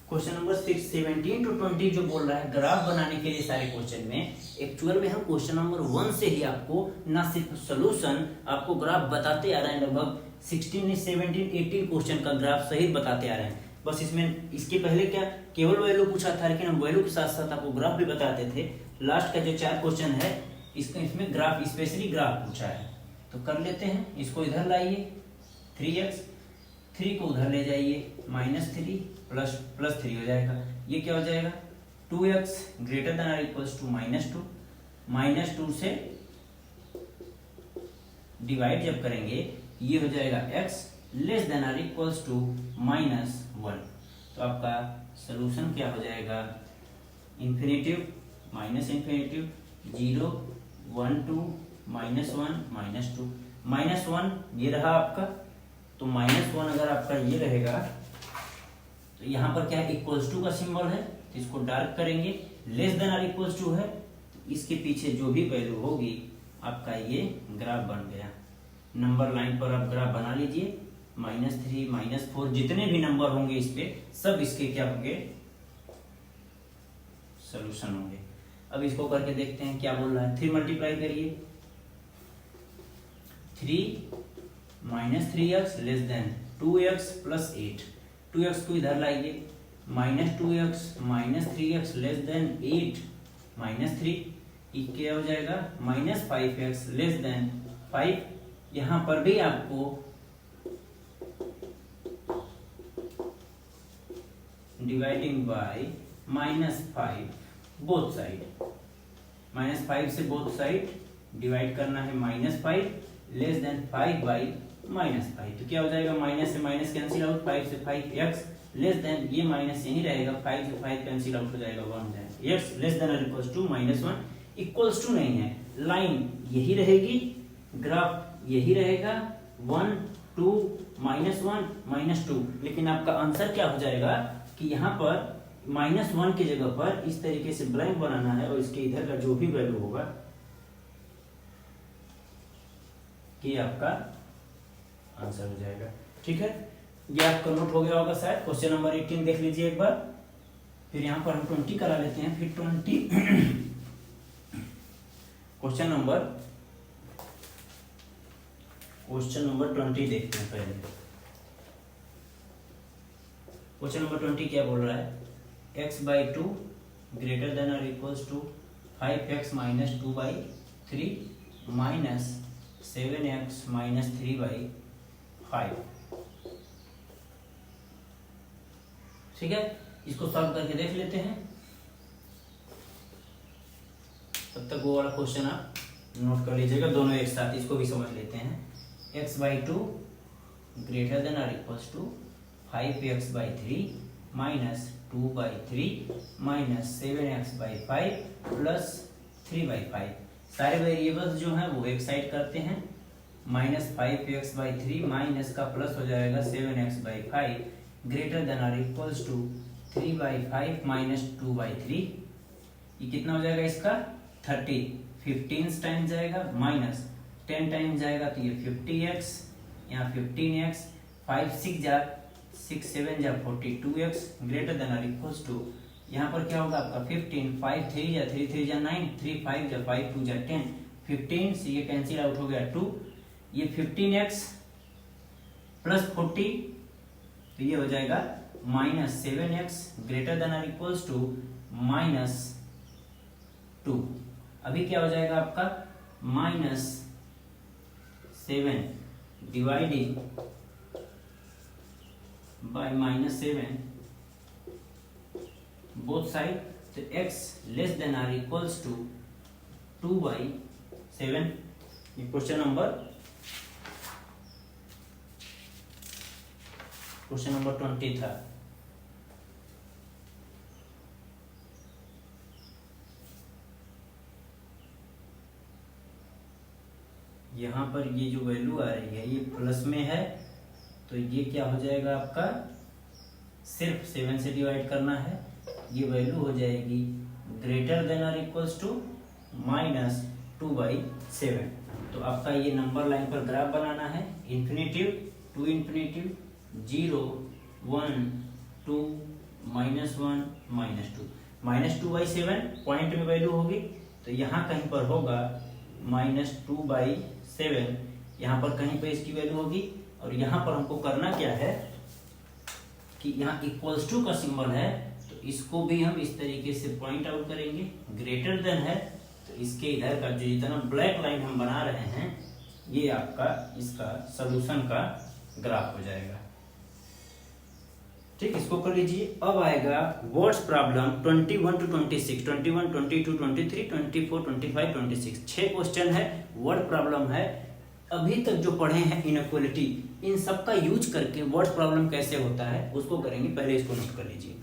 क्वेश्चन नंबर 17 to 20 जो बोल रहा है ग्राफ बनाने के लिए सारे क्वेश्चन में, एक्चुअल में हम क्वेश्चन नंबर 1 से ही आपको ना सिर्फ सोल्यूशन, आपको ग्राफ बताते आ रहे हैं। लगभग 16, 17, 18 क्वेश्चन का ग्राफ सहित बताते आ रहे हैं। बस इसमें इसके पहले क्या केवल वैल्यू पूछा था, लेकिन हम वैल्यू के साथ साथ आपको ग्राफ भी बताते थे। लास्ट का जो 4 क्वेश्चन है इसमें ग्राफ, स्पेशली ग्राफ पूछा है। तो कर लेते हैं, इसको इधर लाइए 3x, 3 को उधर ले जाइए -3 प्लस 3 हो जाएगा। ये क्या हो जाएगा 2x ग्रेटर देन और इक्वल्स टू -2 से डिवाइड जब करेंगे ये हो जाएगा x लेस देन और इक्वल्स टू -1। तो आपका सॉल्यूशन क्या हो जाएगा, इन्फिनेटिव माइनस इन्फिनेटिव 0 1 2 -1 -2 -1 ये रहा आपका। तो -1 अगर आपका ये रहेगा तो यहाँ पर क्या है इक्वल्स टू का सिंबल है, तो इसको डार्क करेंगे। लेस देन और इक्वल्स टू है तो इसके पीछे जो भी वैल्यू होगी आपका ये ग्राफ बन गया। नंबर लाइन पर आप ग्राफ बना लीजिए, -3 -4 जितने भी नंबर होंगे इस पे सब इसके क्या होंगे सॉल्यूशन होंगे। अब इसको करके देखते हैं क्या बोल रहा है। 3 मल्टीप्लाई करिए, 3 -3x less than 2x plus 8, 2x को इधर लाइए, -2x -3x लेस देन 8 -3, ये क्या हो जाएगा -5x लेस देन 5। यहां पर भी आपको डिवाइडिंग बाय -5 बोथ साइड, -5 से बोथ साइड डिवाइड करना है -5 लेस देन 5 बाई -5। तो क्या हो जाएगा माइनस से माइनस कैंसिल आउट, 5 से 5 x लेस देन, ये माइनस यही रहेगा, 5 से 5 कैंसिल आउट हो जाएगा 1 जाएगा, x लेस देन और इक्वल्स टू -1। इक्वल्स टू नहीं है, लाइन यही रहेगी, ग्राफ यही रहेगा 1 2 -1 -2। लेकिन आपका आंसर क्या हो जाएगा कि यहाँ पर -1 की जगह पर इस तरीके से ब्लैंक बनाना है, और इसके इधर का जो भी वैल्यू होगा ये आपका आंसर हो जाएगा। ठीक है, ये आपका नोट हो गया होगा शायद। क्वेश्चन नंबर 18 देख लीजिए एक बार, फिर यहाँ पर हम 20 करा लेते हैं, फिर 20 क्वेश्चन नंबर 20 देखते हैं पहले। क्वेश्चन नंबर 20 क्या बोल रहा है, x/2 ग्रेटर देन और इक्वल्स टू 5x - 2/3 -7x - 3/5। ठीक है, इसको सॉल्व करके देख लेते हैं। तब तक वो वाला क्वेश्चन आप नोट कर लीजिएगा, दोनों एक साथ इसको भी समझ लेते हैं। x/2 ग्रेटर देन और equals to 5x/3 -2/3 -7x/5 plus 3/5। सारे वेरिएबल्स जो हैं वो एक साइड करते हैं, -5x/3 माइनस का प्लस हो जाएगा 7x/5 ग्रेटर देन और इक्वल्स टू 3/5 -2/3। ये कितना हो जाएगा इसका 30, 15 टाइम्स जाएगा, माइनस 10 टाइम्स जाएगा तो ये 50x, यहाँ 15x, 5 6 जा 6 7 जा 42x ग्रेटर देन और इक्वल्स टू, यहाँ पर क्या होगा आपका 15, 5 3 जा 3 3 जा 9, 3 5 जा 5 2 जा 10, 15 से ये कैंसिल आउट हो गया 2, ये 15x प्लस 40 तो ये हो जाएगा -7x ग्रेटर देन और इक्वल्स टू -2। अभी क्या हो जाएगा आपका -7 डिवाइडिंग बाय -7 बोथ साइड, तो x लेस देन और इक्वल्स टू 2/7। ये क्वेश्चन नंबर 20 था। यहाँ पर ये जो वैल्यू आ रही है ये प्लस में है, तो ये क्या हो जाएगा आपका, सिर्फ 7 से डिवाइड करना है, ये वैल्यू हो जाएगी ग्रेटर देन और इक्वल्स टू -2/7। तो आपका ये नंबर लाइन पर ग्राफ बनाना है, इन्फिनेटिव टू इन्फिनेटिव, 0 1 2 -1 -2 -2/7 पॉइंट में वैल्यू होगी, तो यहाँ कहीं पर होगा -2/7, यहाँ पर कहीं पर इसकी वैल्यू होगी। और यहाँ पर हमको करना क्या है कि यहाँ इक्वल्स टू का सिंबल है, तो इसको भी हम इस तरीके से पॉइंट आउट करेंगे। ग्रेटर देन है तो इसके इधर का जो जितना ब्लैक लाइन हम बना रहे हैं ये आपका इसका सॉल्यूशन का ग्राफ हो जाएगा। ठीक, इसको कर लीजिए। अब आएगा वर्ड्स प्रॉब्लम 21 to 26, 21, 22, 23, 24, 25, 26। 6 क्वेश्चन है, वर्ड प्रॉब्लम है। अभी तक जो पढ़े हैं इनइक्वालिटी, इन सब का यूज करके वर्ड प्रॉब्लम कैसे होता है उसको करेंगे। पहले इसको नोट कर लीजिए।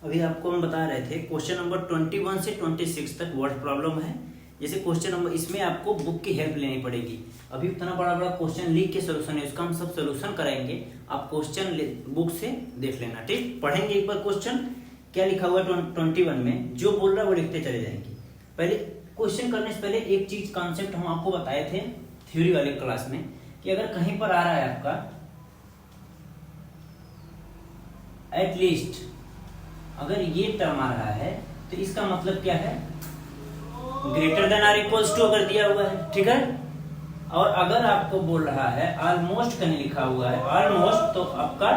अभी आपको हम बता रहे थे क्वेश्चन नंबर 21 से 26 तक वर्ड प्रॉब्लम है। जैसे क्वेश्चन नंबर, इसमें आपको बुक की हेल्प लेनी पड़ेगी। अभी उतना बड़ा बड़ा क्वेश्चन लिख के सोल्यूशन है, उसका हम सब सोल्यूशन कराएंगे, आप क्वेश्चन बुक से देख लेना। ठीक, पढ़ेंगे एक बार क्वेश्चन क्या लिखा हुआ है 21 में, जो बोल रहा है वो लिखते चले जाएंगे। पहले क्वेश्चन करने से पहले एक चीज कॉन्सेप्ट हम आपको बताए थे थ्योरी वाले क्लास में, कि अगर कहीं पर आ रहा है आपका एटलीस्ट, अगर ये टर्म आ रहा है तो इसका मतलब क्या है, greater than or equals to अगर दिया हुआ है, ठीक है। और अगर आपको बोल रहा है ऑलमोस्ट कहीं लिखा हुआ है ऑलमोस्ट, तो आपका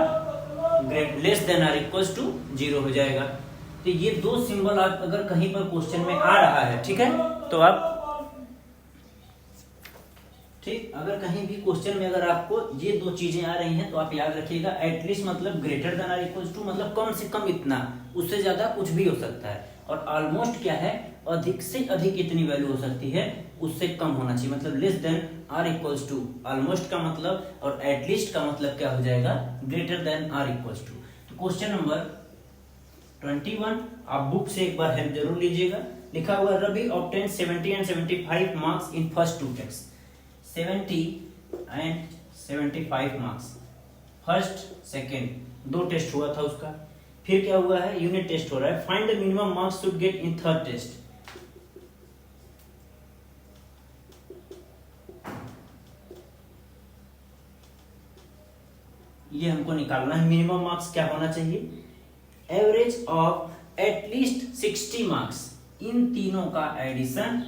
less than or equals to 0 हो जाएगा। तो ये दो सिंबल आप अगर कहीं पर क्वेश्चन में आ रहा है, ठीक है, तो आप ठीक, अगर कहीं भी क्वेश्चन में अगर आपको ये दो चीजें आ रही हैं तो आप याद रखिएगा। एटलीस्ट मतलब greater than or equals to मतलब कम से कम इतना, उससे ज्यादा कुछ भी हो सकता है। और ऑलमोस्ट क्या है, अधिक से अधिक इतनी वैल्यू हो सकती है, उससे कम होना चाहिए, मतलब less than or equals to. Almost का मतलब और एटलीस्ट का मतलब क्या हो जाएगा, greater than or equals to. तो क्वेश्चन नंबर 21 आप बुक से एक बार हेल्प जरूर लीजिएगा। लिखा हुआ Ravi obtain 70 and 75 marks in first 2 test. 70 and 75 marks first second 2 test हुआ था उसका। फिर क्या हुआ है, यूनिट टेस्ट हो रहा है। Find the minimum marks should get in third test. ये हमको निकालना है मिनिमम मार्क्स क्या होना चाहिए। एवरेज ऑफ एटलीस्ट 60 मार्क्स, इन तीनों का एडिशन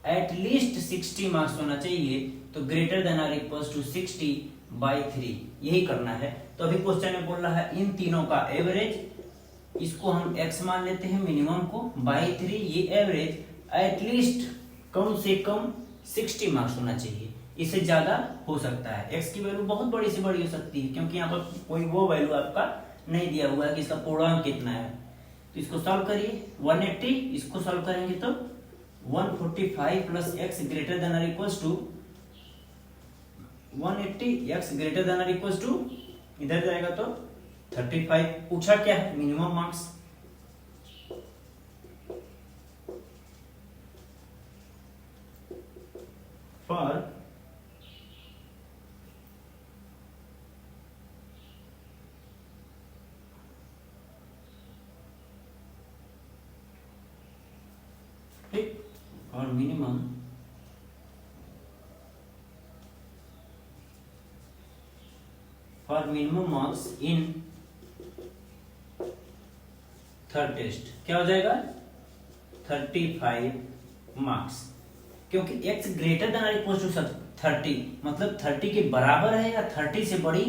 एटलीस्ट 60 मार्क्स होना चाहिए, तो greater than or equals to 60/3, यही करना है। तो अभी क्वेश्चन में बोल रहा है इन तीनों का एवरेज, इसको हम x मान लेते हैं मिनिमम को, बाई 3, ये एवरेज एटलीस्ट कम से कम 60 मार्क्स होना चाहिए, इससे ज्यादा हो सकता है। x की वैल्यू बहुत बड़ी से बड़ी हो सकती है, क्योंकि यहाँ पर कोई वो वैल्यू आपका नहीं दिया हुआ है कि इसका पूर्णांक कितना है। तो इसको सॉल्व करिए, 180, इसको सॉल्व करेंगे तो 145 plus x greater than or equals to 180, x greater than or equals to इधर जाएगा तो 35। पूछा क्या है, मिनिमम मार्क्स। फॉर और minimum for minimum marks in third test क्या हो जाएगा, 35 मार्क्स। क्योंकि x greater than or equal to 30 मतलब 30 के बराबर है या 30 से बड़ी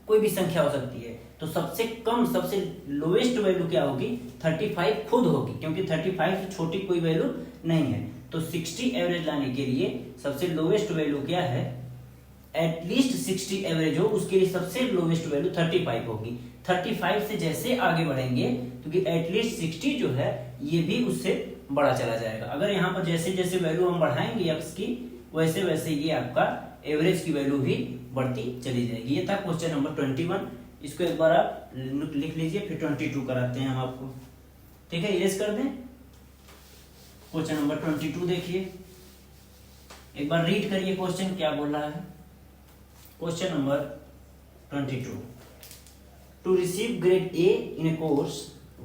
कोई भी संख्या हो सकती है। तो सबसे कम सबसे लोएस्ट वैल्यू क्या होगी, 35 खुद होगी, क्योंकि 35 से छोटी कोई वैल्यू नहीं है। तो 60 एवरेज लाने के लिए सबसे लोएस्ट वैल्यू क्या है, एटलीस्ट 60 एवरेज हो, उसके लिए सबसे लोएस्ट वैल्यू 35 होगी। 35 से जैसे आगे बढ़ेंगे क्योंकि एटलीस्ट 60 जो है ये भी उससे बड़ा चला जाएगा। अगर यहाँ पर जैसे जैसे वैल्यू हम बढ़ाएंगे x की, वैसे वैसे ये आपका एवरेज की वैल्यू भी बढ़ती चली जाएगी। ये था क्वेश्चन नंबर 21। इसको एक बार आप लिख लीजिए, फिर 22 कराते हैं हम आपको। ठीक है, इरेज कर दें। क्वेश्चन नंबर 22 देखिए, एक बार रीड करिए क्वेश्चन क्या बोल रहा है। Question number 22, to receive grade A in a course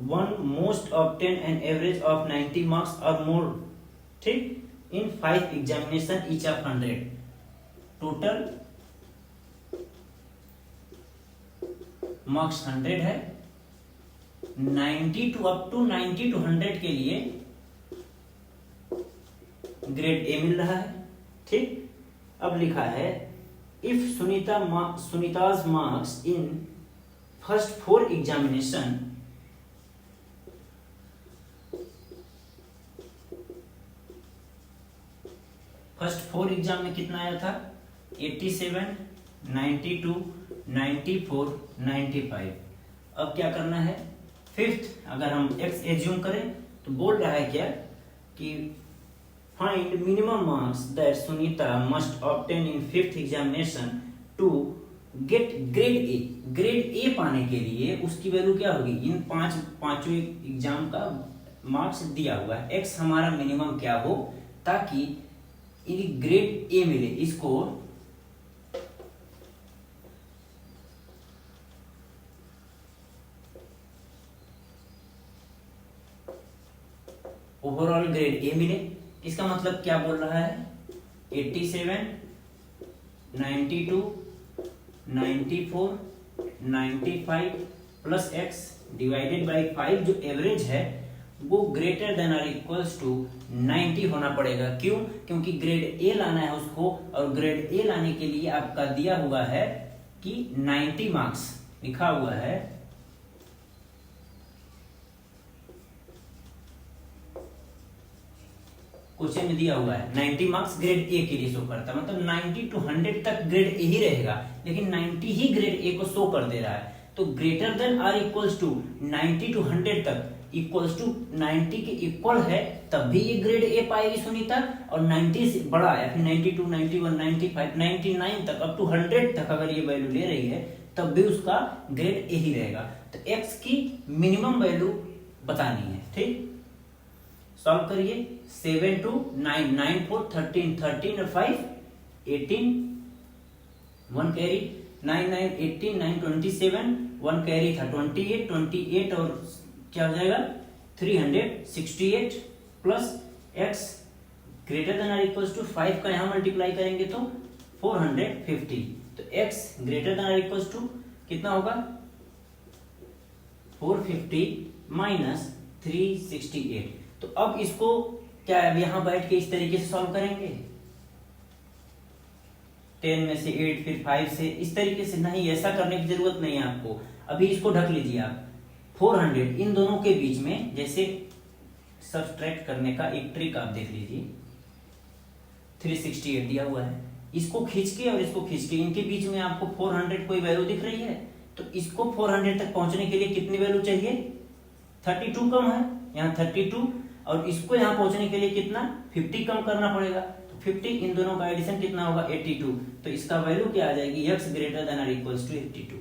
one must obtain an average of 90 marks और मोर, ठीक, in 5 examination each of 100, total marks 100 है, 90 टू अप टू 90 टू 100 के लिए ग्रेड ए मिल रहा है, ठीक। अब लिखा है if Sunita's marks in first 4 examination first 4 exam में कितना आया था, 87, 92, 94, 95। अब क्या करना है, फिफ्थ, अगर हम x एज्यूम करें तो बोल रहा है क्या कि find minimum marks that Sunita must obtain in fifth examination to get grade A. Grade A पाने के लिए उसकी वैल्यू क्या होगी, इन पांचों एग्जाम का मार्क्स दिया हुआ है, x हमारा मिनिमम क्या हो ताकि ग्रेड ए मिले। इसको ओवरऑल ग्रेड ए मिले। इसका मतलब क्या बोल रहा है, 87, 92, 94, 95 प्लस x डिवाइडेड बाई 5 जो एवरेज है वो ग्रेटर देन और इक्वल्स टू 90 होना पड़ेगा। क्यों, क्योंकि ग्रेड ए लाना है उसको, और ग्रेड ए लाने के लिए आपका दिया हुआ है कि 90 मार्क्स लिखा हुआ है, क्वेश्चन में दिया हुआ है 90 मार्क्स ग्रेड ए के लिए शो करता है, मतलब 90 टू 100 तक ग्रेड ए ही रहेगा, लेकिन 90 ही ग्रेड ए को शो कर दे रहा है। तो ग्रेटर देन और इक्वल्स टू 90 टू 100 तक इक्वल्स टू 90 के इक्वल है, तब भी ये ग्रेड ए पाएगी सुनीता, और 90 से बड़ा है फिर 92, 91, 95, 99 तक अप टू 100 तक अगर ये वैल्यू ले रही है तब भी उसका ग्रेड ए ही रहेगा। तो x की मिनिमम वैल्यू बतानी है, ठीक। सॉल्व करिए, 7 2 9 9 4 13 13 और 5 18, 1 कैरी 9 9 18 9 27, 1 कैरी था 28 28 और क्या हो जाएगा 368 प्लस x ग्रेटर देन और इक्वल्स टू 5 का यहां मल्टीप्लाई करेंगे तो 450। तो x ग्रेटर देन और इक्वल्स टू कितना होगा 450 माइनस 368। तो अब इसको क्या है, यहां बैठ के इस तरीके से सॉल्व करेंगे, 10 में से 8 फिर 5 से, इस तरीके से नहीं, ऐसा करने की जरूरत नहीं है आपको। अभी इसको ढक लीजिए आप, 400 इन दोनों के बीच में जैसे सब्सट्रैक्ट करने का एक ट्रिक आप देख लीजिए, 368 दिया हुआ है, इसको खींच के और इसको खींच के इनके बीच में आपको 400 कोई वैल्यू दिख रही है, तो इसको 400 तक पहुंचने के लिए कितनी वैल्यू चाहिए, 32 कम है, यहाँ 32, और इसको यहाँ पहुंचने के लिए कितना 50 कम करना पड़ेगा। तो 50 इन दोनों का एडिशन कितना होगा 82। तो इसका वैल्यू क्या आ जाएगी, x ग्रेटर देन और इक्वल्स टू 82।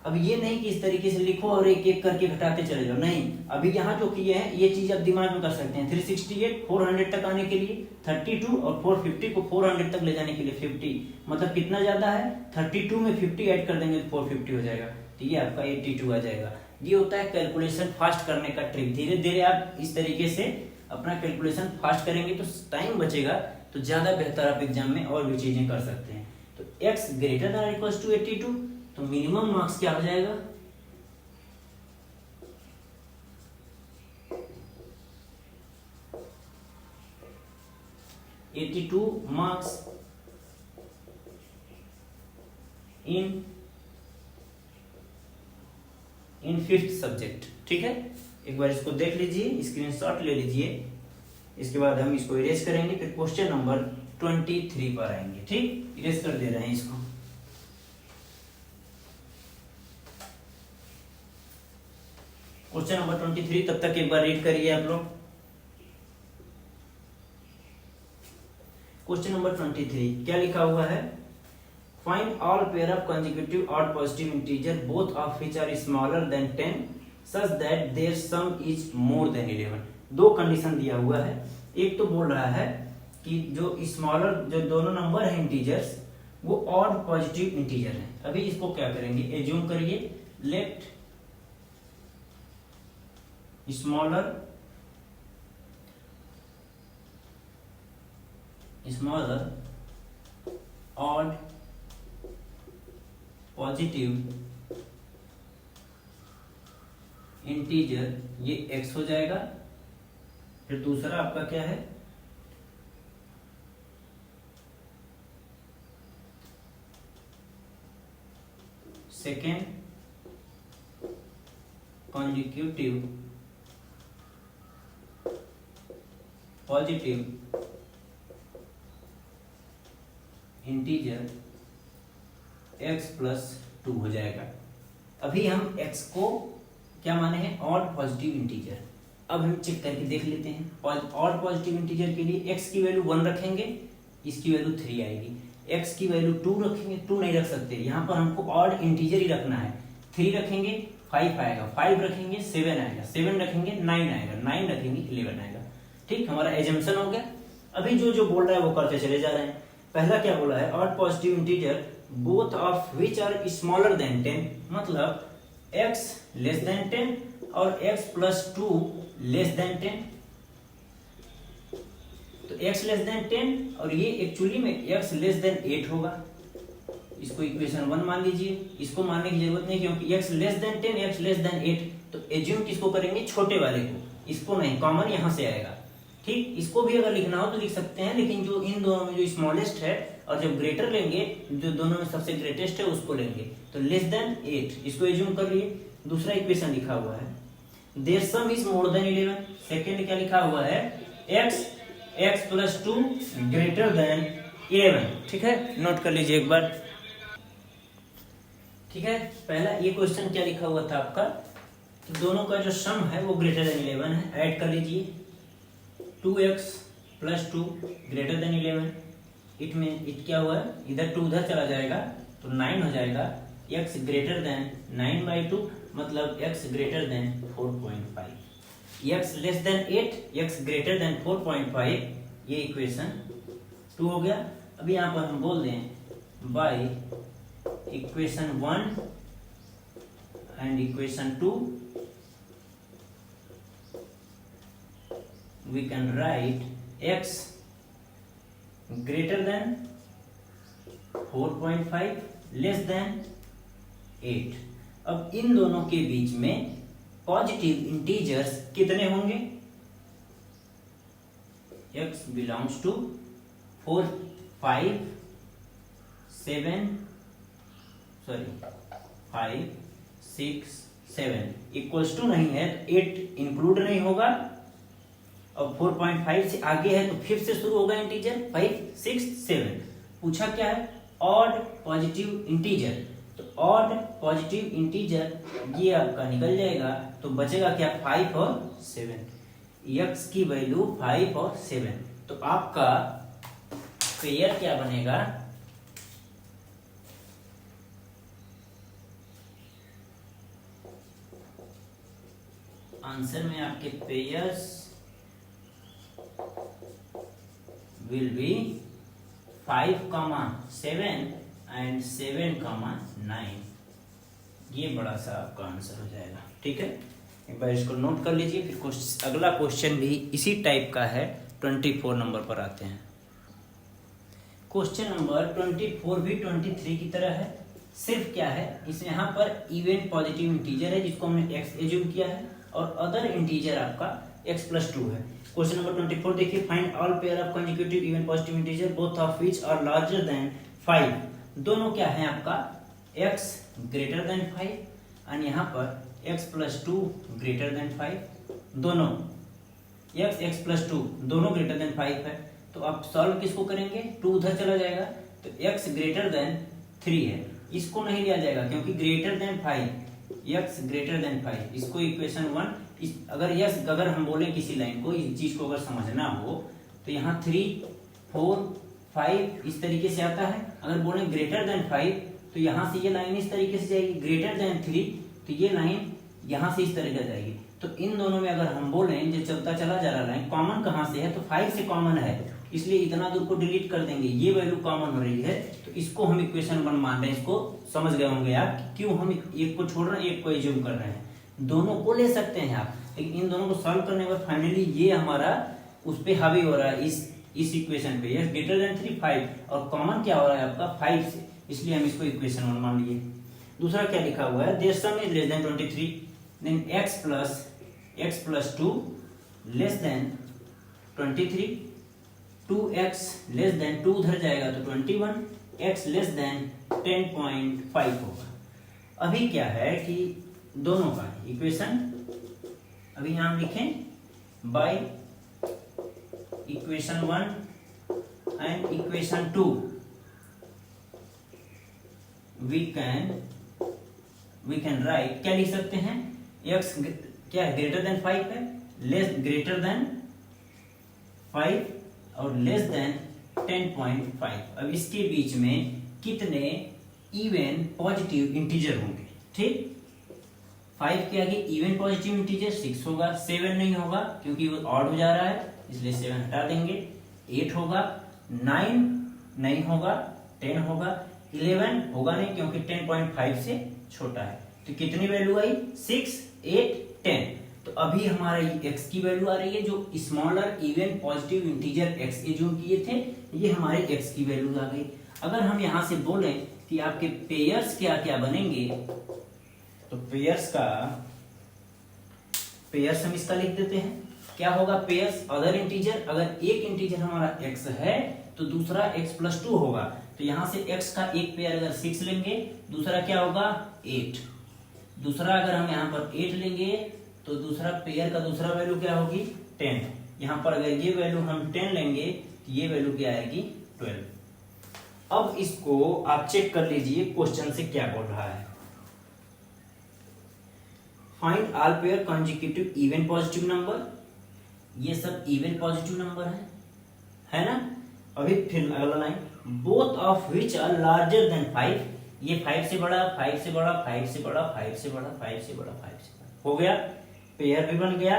अब ये नहीं कि इस तरीके से लिखो और एक एक करके घटाते चले जाओ, नहीं, अभी यहाँ जो किए हैं ये चीज आप दिमाग में कर सकते हैं। 368 400 तक आने के लिए 32 और 450 को 400 तक ले जाने के लिए 50, मतलब कितना ज्यादा है, 32 में 50 ऐड कर देंगे तो 450 हो जाएगा, तो ये आपका 82 आ जाएगा। ये होता है कैलकुलेशन फास्ट करने का ट्रिक। धीरे धीरे आप इस तरीके से अपना कैलकुलेशन फास्ट करेंगे तो टाइम बचेगा, तो ज्यादा बेहतर आप एग्जाम में और भी चीजें कर सकते हैं। तो x greater than equals to 82, तो मिनिमम मार्क्स क्या हो जाएगा, मार्क्स इन फिफ्थ सब्जेक्ट, ठीक है। एक बार इसको देख लीजिए, स्क्रीनशॉट ले लीजिए, इसके बाद हम इसको इरेज करेंगे, फिर क्वेश्चन नंबर 23 पर आएंगे, ठीक। इरेज कर दे रहे हैं इसको। क्वेश्चन नंबर 23, तब तक एक बार रीड करिए आप लोग। क्वेश्चन नंबर 23 क्या लिखा हुआ है, find all pair of consecutive odd positive integer both of which are smaller than 10 such that their sum is more than 11। दो कंडीशन दिया हुआ है, एक तो बोल रहा है कि जो स्मॉलर जो दोनों नंबर है इंटीजर्स वो ऑड पॉजिटिव इंटीजर है। अभी इसको क्या करेंगे, एज्यूम करिए let smaller odd positive integer, ये x हो जाएगा। फिर दूसरा आपका क्या है, second consecutive positive integer x+2 हो जाएगा। अभी हम x को क्या माने हैं, ऑड पॉजिटिव इंटीजर। अब हम चेक करके देख लेते हैं। ऑड पॉजिटिव इंटीजर के लिए x की वैल्यू 1 रखेंगे, इसकी वैल्यू 3 आएगी। x की वैल्यू 2 रखेंगे, 2 नहीं रख सकते, यहाँ पर हमको ऑड इंटीजर ही रखना है। 3 रखेंगे 5 आएगा, 5 रखेंगे 7 आएगा, 7 रखेंगे 9 आएगा, 9 रखेंगे 11 आएगा। ठीक, हमारा एजम्पशन हो गया। अभी जो जो बोल रहा है वो करते चले जा रहे हैं। पहला क्या बोला है, odd positive integer both of which are smaller than 10, मतलब x लेस देन 10 और x+2 लेस देन 10। तो x लेस देन 10 और ये एक्चुअली में x लेस देन 8 होगा। इसको इक्वेशन 1 मान लीजिए, इसको मानने की जरूरत नहीं क्योंकि x less then 10 x less then 8। तो एज्यूम किसको करेंगे, छोटे वाले को, इसको नहीं, कॉमन यहां से आएगा। ठीक, इसको भी अगर लिखना हो तो लिख सकते हैं, लेकिन जो इन दोनों में जो स्मॉलेस्ट है और जब ग्रेटर लेंगे, जो दोनों में सबसे ग्रेटेस्ट है उसको लेंगे। तो लेस देन 8 इसको एज्यूम कर लिए। दूसरा इक्वेशन लिखा हुआ है their sum is more than 11। Second क्या लिखा हुआ है, x+2 ग्रेटर देन 11। ठीक है, नोट कर लीजिए एक बार। ठीक है, पहला ये क्वेश्चन क्या लिखा हुआ था आपका, तो दोनों का जो सम है वो ग्रेटर देन 11 है। ऐड कर लीजिए 2x+2 ग्रेटर देन 11। इट क्या हुआ, इधर 2 उधर चला जाएगा तो 9 हो जाएगा। x ग्रेटर देन 9/2 मतलब x greater then 4.5। x less then 8, x greater then 4.5, ये इक्वेशन 2 हो गया। अभी यहाँ पर हम बोल दें bye equation 1 and equation 2 we can write x greater than 4.5 less than 8। अब इन दोनों के बीच में पॉजिटिव इंटीजर्स कितने होंगे, x belongs to 4 5 7 5 6 7 equals to नहीं है तो 8 इंक्लूड नहीं होगा। अब 4.5 से आगे है तो 5 से शुरू होगा इंटीजर, 5 6 7। पूछा क्या है, ऑड पॉजिटिव इंटीजर। तो ऑड पॉजिटिव इंटीजर ये आपका निकल जाएगा, तो बचेगा क्या, 5 और 7। x की वैल्यू 5 और 7। तो आपका पेयर क्या बनेगा, आंसर में आपके पेयर्स will be 5,7 and 7,9। ये बड़ा सा आपका आंसर हो जाएगा। ठीक है, एक बार इसको नोट कर लीजिए। फिर अगला क्वेश्चन भी इसी टाइप का है, 24 नंबर पर आते हैं। क्वेश्चन नंबर 24 भी 23 की तरह है। सिर्फ क्या है, इस यहाँ पर इवन पॉजिटिव इंटीजर है जिसको हमने x एज्यूम किया है और अदर इंटीजर आपका x+2 है। क्वेश्चन नंबर 24 देखिए, find all pair of consecutive even positive integer both of which are larger than 5। दोनों क्या है आपका, x ग्रेटर देन 5 और यहाँ पर x+2 ग्रेटर देन 5। दोनों x+2 दोनों ग्रेटर देन 5 है। तो आप सॉल्व किसको करेंगे, 2 उधर चला जाएगा तो x ग्रेटर देन 3 है, इसको नहीं लिया जाएगा क्योंकि greater than 5, x greater then 5, इसको इक्वेशन 1। अगर हम बोले किसी लाइन को, इस चीज को अगर समझना हो तो यहाँ 3 4 5 इस तरीके से आता है। अगर बोले ग्रेटर देन 5 तो यहाँ से ये लाइन इस तरीके से जाएगी, ग्रेटर देन 3 तो ये लाइन यहाँ से इस तरह से जाएगी। तो इन दोनों में अगर हम बोलें जो चलता चला जा रहा है कॉमन कहाँ से है, तो 5 से कॉमन है, इसलिए इतना दूर को डिलीट कर देंगे, ये वैल्यू कॉमन हो रही है, तो इसको हम इक्वेशन 1 मान रहे हैं। इसको समझ गए होंगे आप क्यों हम एक को छोड़ रहे हैं, एक को एज्यूम कर रहे हैं। दोनों को ले सकते हैं आप, लेकिन इन दोनों को सॉल्व करने के बाद फाइनली ये हमारा उस पे हावी हो रहा है, इस इक्वेशन पे, यह ग्रेटर देन 3 5 और कॉमन क्या हो रहा है आपका 5 से, इसलिए हम इसको इक्वेशन 1 मान लिए। दूसरा क्या लिखा हुआ है, their sum is less than 23, then x plus 2 less than 23, 2x less than 2 उधर जाएगा तो 21, x लेस देन 10.5 होगा। अभी क्या है कि दोनों का इक्वेशन अभी हम लिखें by equation 1 and equation 2 we can write, क्या लिख सकते हैं, x क्या है ग्रेटर देन 5 है, लेस ग्रेटर देन 5 और लेस देन 10.5। अब इसके बीच में कितने इवन पॉजिटिव इंटीजर होंगे, ठीक। 5 के आगे इवन पॉजिटिव इंटीजर 6 होगा, 7 नहीं होगा क्योंकि वो ऑड हो जा रहा है, इसलिए 7 हटा देंगे। 8 होगा, 9 नहीं होगा, 10 होगा, 11 होगा नहीं क्योंकि 10.5 से छोटा है। तो कितनी वैल्यू आई, 6 8 10। तो अभी हमारा x की वैल्यू आ रही है, जो smaller even positive integer x assume किए थे, ये हमारे x की वैल्यू आ गई। अगर हम यहां से बोलें कि आपके पेयर्स क्या क्या बनेंगे, तो पेयर्स हम इसका लिख देते हैं। क्या होगा पेयर्स, अदर इंटीजर, अगर एक इंटीजर हमारा x है तो दूसरा x plus 2 होगा, तो यहां से x का एक पेयर अगर 6 लेंगे, दूसरा क्या होगा 8, दूसरा अगर हम यहाँ पर 8 लेंगे तो दूसरा पेयर का दूसरा वैल्यू क्या होगी 10। यहाँ पर अगर ये वैल्यू हम 10 लेंगे तो ये वैल्यू क्या आएगी 12। अब इसको आप चेक कर लीजिए क्वेश्चन से क्या बोल रहा है, find all pair consecutive even positive number. ये सब इवन पॉजिटिव नंबर है ना। अभी फिर अगला line, both of which are larger than 5, ये 5 से बड़ा, 5 से बड़ा, 5 से बड़ा, 5 से बड़ा, 5 से बड़ा, 5 से बड़ा हो गया, पेयर भी बन गया,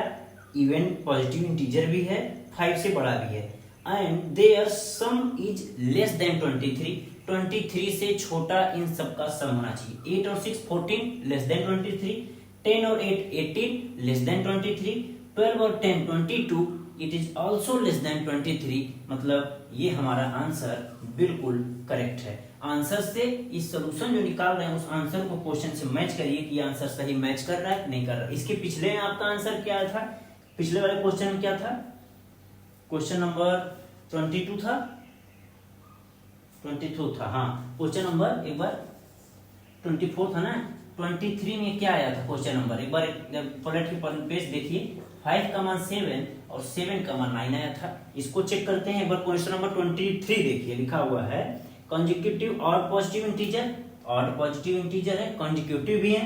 इवन पॉजिटिव इंटीजर भी है, 5 से बड़ा भी है, and their sum is less than 23 से छोटा इन सब का सम होना चाहिए। 8 और 6 14 लेस देन 23, 10 और 8 18 लेस देन 23, 12 और 10 22, it is also less than 23। मतलब ये हमारा आंसर बिल्कुल करेक्ट है। आंसर से इस सोल्यूशन जो निकाल रहे हैं उस आंसर को क्वेश्चन से मैच करिए कि आंसर सही मैच कर रहा है नहीं कर रहा है। इसके पिछले में आपका आंसर क्या था, पिछले वाले क्वेश्चन में क्या था, क्वेश्चन नंबर 22 था, 22 था, हाँ क्वेश्चन नंबर एक बार 24 था ना, 23 में क्या आया था क्वेश्चन नंबर, एक बार पलट के पेज देखिए, 5 का मान 7 और 7 का मान 9 आया था। इसको चेक करते हैं एक बार, क्वेश्चन नंबर 23 देखिए, लिखा हुआ है कॉन्जिक्यूटिव और पॉजिटिव इंटीजर, और पॉजिटिव इंटीजर है, कॉन्जिक्यूटिव भी है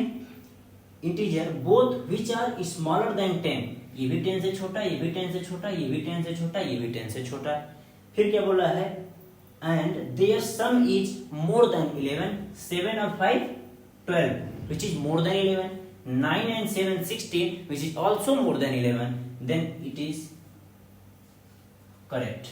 integer, both which are smaller than 10, ये भी 10 से छोटा, ये भी 10 से छोटा, ये भी 10 से छोटा, ये भी 10 से छोटा है। फिर क्या बोला है, and their sum is more than 11, 7 और 5 12 which is more than 11, 9 and 7 16 which is also more than 11, then it is correct।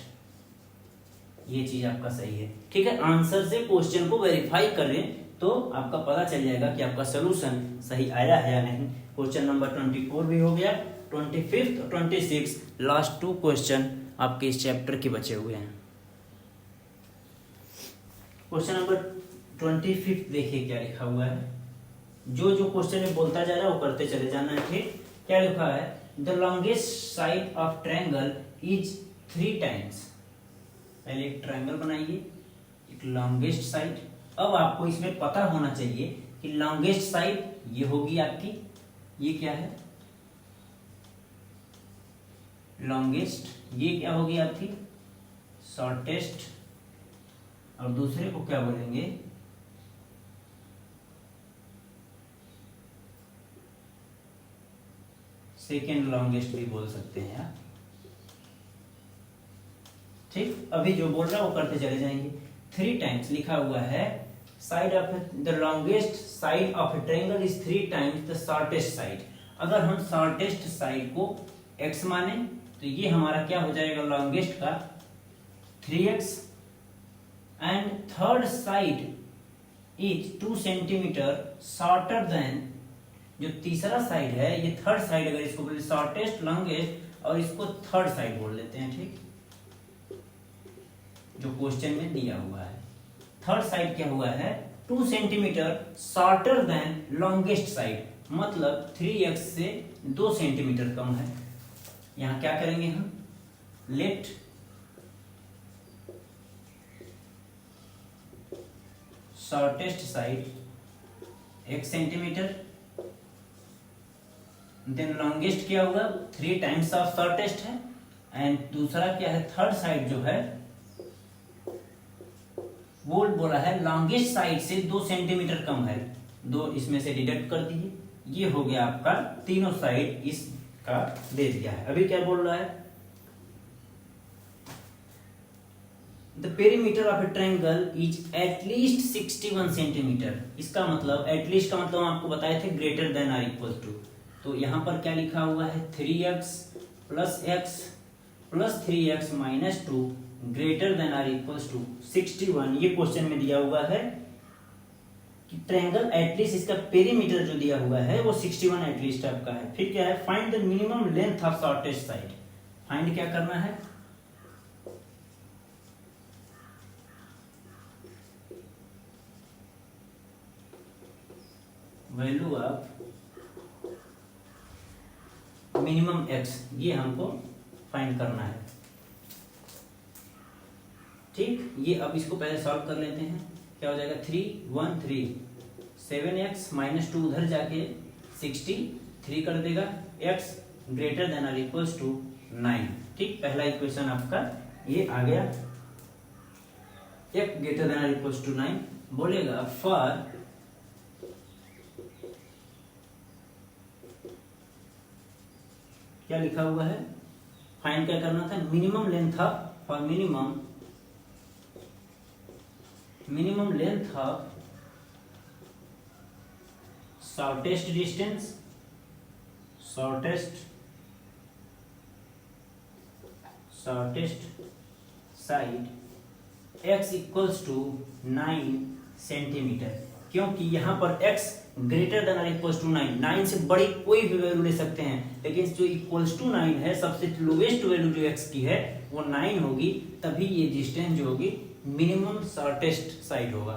ये चीज आपका सही है, ठीक है। आंसर से क्वेश्चन को वेरीफाई करें तो आपका पता चल जाएगा कि आपका सोल्यूशन सही आया है या नहीं। क्वेश्चन नंबर 24 भी हो गया, 25 और 26 लास्ट 2 क्वेश्चन आपके इस चैप्टर के बचे हुए हैं। क्वेश्चन नंबर 25 देखिए क्या लिखा हुआ है, जो जो क्वेश्चन में बोलता जा रहा है वो करते चले जाना है, ठीक। क्या लिखा है, the longest side of triangle is 3 times. पहले एक ट्रायंगल बनाइए, एक लॉन्गेस्ट साइड। अब आपको इसमें पता होना चाहिए कि लॉन्गेस्ट साइड ये होगी आपकी, ये क्या है लॉन्गेस्ट, ये क्या होगी आपकी शॉर्टेस्ट, और दूसरे को क्या बोलेंगे सेकेंड लॉन्गेस्ट भी बोल सकते हैं आप, ठीक। अभी जो बोल रहा है वो करते चले जाएंगे। 3 टाइम्स लिखा हुआ है side of the longest side of a triangle is 3 times the shortest side. अगर हम शॉर्टेस्ट साइड को x माने तो ये हमारा क्या हो जाएगा, लॉन्गेस्ट का 3x, and third side is 2 centimetre shorter than, जो तीसरा साइड है ये थर्ड साइड, अगर इसको बोले शॉर्टेस्ट लॉन्गेस्ट और इसको थर्ड साइड बोल देते हैं, ठीक, जो क्वेश्चन में दिया हुआ है। थर्ड साइड क्या हुआ है, 2 centimetre shorter than longest side, मतलब 3x से 2 सेंटीमीटर कम है। यहां क्या करेंगे हम, let shortest side 1 centimetre, then longest क्या होगा 3 टाइम्स ऑफ शॉर्टेस्ट है, एंड दूसरा क्या है, थर्ड साइड जो है वो बोला है लॉन्गेस्ट साइड से 2 सेंटीमीटर कम है, 2 इसमें से डिडक्ट कर दीजिए, ये हो गया आपका तीनों साइड इसका दे दिया है। अभी क्या बोल रहा है, the perimeter of a triangle is at least 61 centimetre. इसका मतलब एटलीस्ट का मतलब हम आपको बताए थे greater than or equal to, तो यहां पर क्या लिखा हुआ है 3x plus x plus 3x minus 2 greater than or equals to 61। ये क्वेश्चन में दिया हुआ है कि ट्रायंगल एटलीस्ट इसका पेरीमीटर जो दिया हुआ है वो 61 एटलीस्ट आपका है। फिर क्या है, find the minimum length of shortest side. Find क्या करना है, वैल्यू ऑफ मिनिमम x, ये हमको फाइंड करना है, ठीक। ये अब इसको पहले सॉल्व कर लेते हैं, क्या हो जाएगा 3 1 3 7x माइनस 2 उधर जाके 63 कर देगा, x ग्रेटर देन और इक्वल्स टू 9, ठीक। पहला इक्वेशन आपका ये आ गया, x ग्रेटर देन और इक्वल्स टू 9 बोलेगा फॉर क्या लिखा हुआ है, फाइंड क्या करना था, minimum length of, for minimum length of shortest distance, shortest side x equals to 9 centimetre, क्योंकि यहां पर x ग्रेटर देन और इक्वल्स टू 9 से बड़ी कोई भी वैल्यू ले सकते हैं, लेकिन जो इक्वल्स टू 9 है सबसे लोवेस्ट वैल्यू जो x की है वो 9 होगी, तभी ये डिस्टेंस जो होगी मिनिमम शॉर्टेस्ट साइड होगा।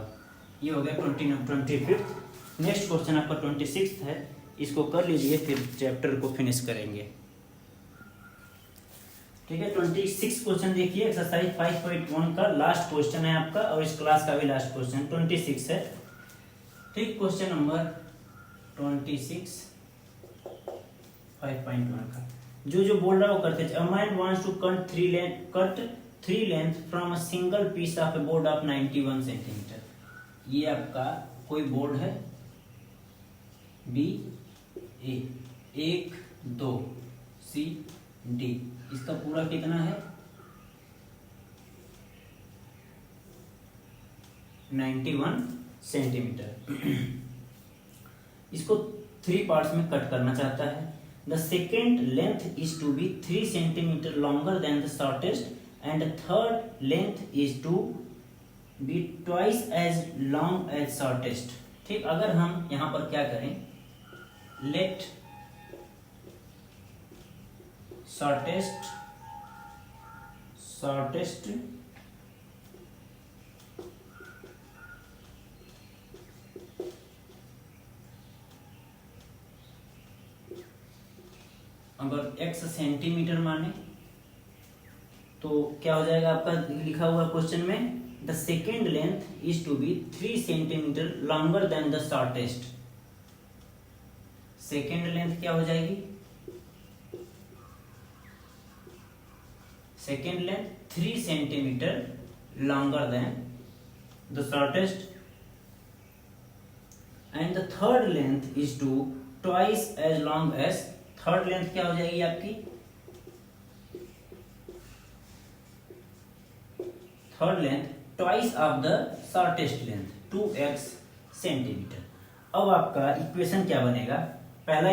ये हो गया 25th। नेक्स्ट क्वेश्चन आपका 26th है, इसको कर लीजिए फिर चैप्टर को फिनिश करेंगे, ठीक है। 26 क्वेश्चन देखिए, एक्सरसाइज 5.1 का लास्ट क्वेश्चन है आपका, और इस क्लास का भी लास्ट क्वेश्चन 26 है, ठीक। क्वेश्चन नंबर 26 5.1 का जो बोल रहा है वो करते हैं। A man wants to cut three length from a single piece of a board of 91 centimetre. ये आपका कोई बोर्ड है बी ए 1 2 सी डी, इसका पूरा कितना है 91 सेंटीमीटर। इसको 3 पार्ट्स में कट करना चाहता है। The second length is to be 3 centimetre longer than the shortest and third length is to be twice as long as shortest, ठीक। अगर हम यहां पर क्या करें, लेट शॉर्टेस्ट अगर x सेंटीमीटर माने तो क्या हो जाएगा आपका, लिखा हुआ क्वेश्चन में the second length is to be 3 centimetre longer than the shortest. Second length क्या हो जाएगी, second length 3 centimetre longer than the shortest and the third length is to twice as long as, third length क्या हो जाएगी आपकी, third length twice of the shortest length, 2x centimetre. अब आपका equation क्या बनेगा? पहला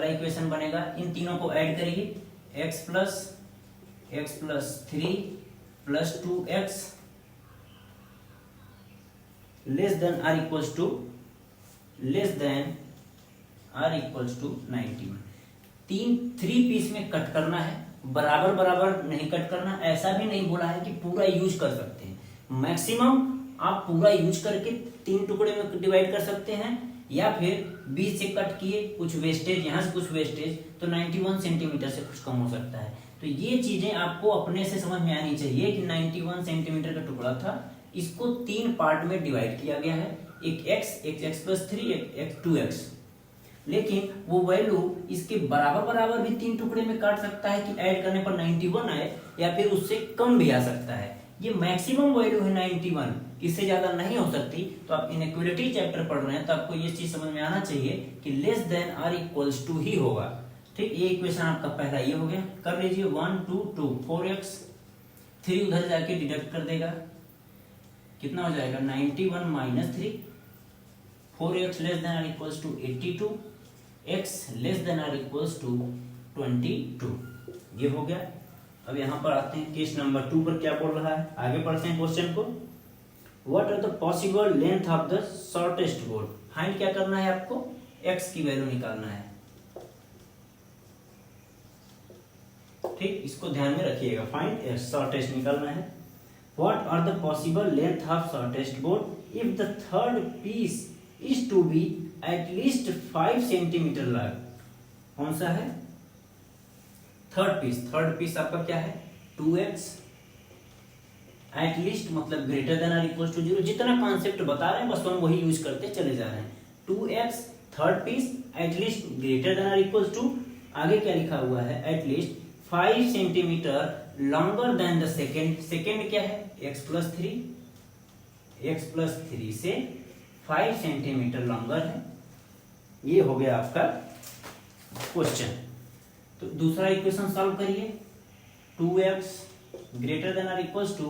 इक्वेशन बनेगा, इन तीनों को ऐड करिए, x plus 3 plus 2x less than or equals to 91। Three piece में कट करना है, बराबर नहीं कट करना। ऐसा भी नहीं बोला है कि पूरा यूज कर सकते हैं, मैक्सिमम आप पूरा यूज करके 3 टुकड़े में डिवाइड कर सकते हैं, या फिर बीच से कट किए कुछ वेस्टेज, यहाँ से कुछ वेस्टेज, तो 91 सेंटीमीटर से कुछ कम हो सकता है। तो ये चीजें आपको अपने से समझ में आनी चाहिए कि 91 सेंटीमीटर का टुकड़ा था, इसको 3 पार्ट में डिवाइड किया गया है, एक x प्लस 3, एक 2x। लेकिन वो वैल्यू इसके बराबर भी 3 टुकड़े में काट सकता है कि ऐड करने पर 91 आए, या फिर उससे कम भी आ सकता है। ये मैक्सिमम वैल्यू है 91, इससे ज्यादा नहीं हो सकती। तो आप इनइक्वालिटी चैप्टर पढ़ रहे हैं तो आपको ये चीज समझ में आना चाहिए कि less than or equals to ही होगा। ठीक, ये इक्वेशन आपका पहला ये हो गया। कर लीजिए 1 2 2 4x, 3 उधर जाके डिडक्ट कर देगा, कितना हो जाएगा 91 minus 3, 4x less than or equals to 82, x less than or equals to 22। ये हो गया। अब यहाँ पर आते हैं केस नंबर 2 पर क्या बोल रहा है, आगे पढ़ते हैं क्वेश्चन को। What are the possible length of the shortest board. Find क्या करना है आपको, x की वैल्यू निकालना है। ठीक, इसको ध्यान में रखिएगा, फाइंड शॉर्टेस्ट निकालना है। What are the possible length of shortest board if the third piece is to be at least 5 centimetre long. कौन सा है थर्ड पीस आपका क्या है 2x, एट लीस्ट मतलब greater than or equal to 0। जितना कॉन्सेप्ट बता रहे हैं बस हम वही यूज करते चले जा रहे हैं। 2x third piece at least greater than or equal to, आगे क्या लिखा हुआ है, at least 5 centimetre longer than the second क्या है x प्लस 3 से 5 सेंटीमीटर लॉन्गर है। ये हो गया आपका क्वेश्चन। तो दूसरा इक्वेशन सॉल्व करिए, 2x greater than or equals to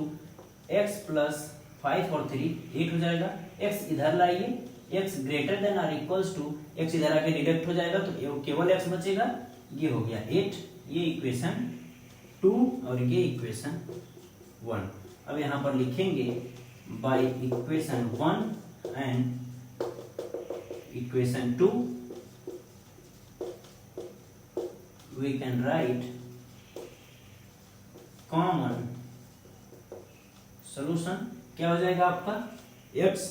x plus 5 और 3 8 हो जाएगा। x इधर लाइए, x greater than or equals to, x इधर आके डिडक्ट हो जाएगा तो केवल x बचेगा, ये हो गया 8। ये इक्वेशन 2 और ये इक्वेशन 1। अब यहाँ पर लिखेंगे bye equation 1 and equation 2 we can write common solution। क्या हो जाएगा आपका, x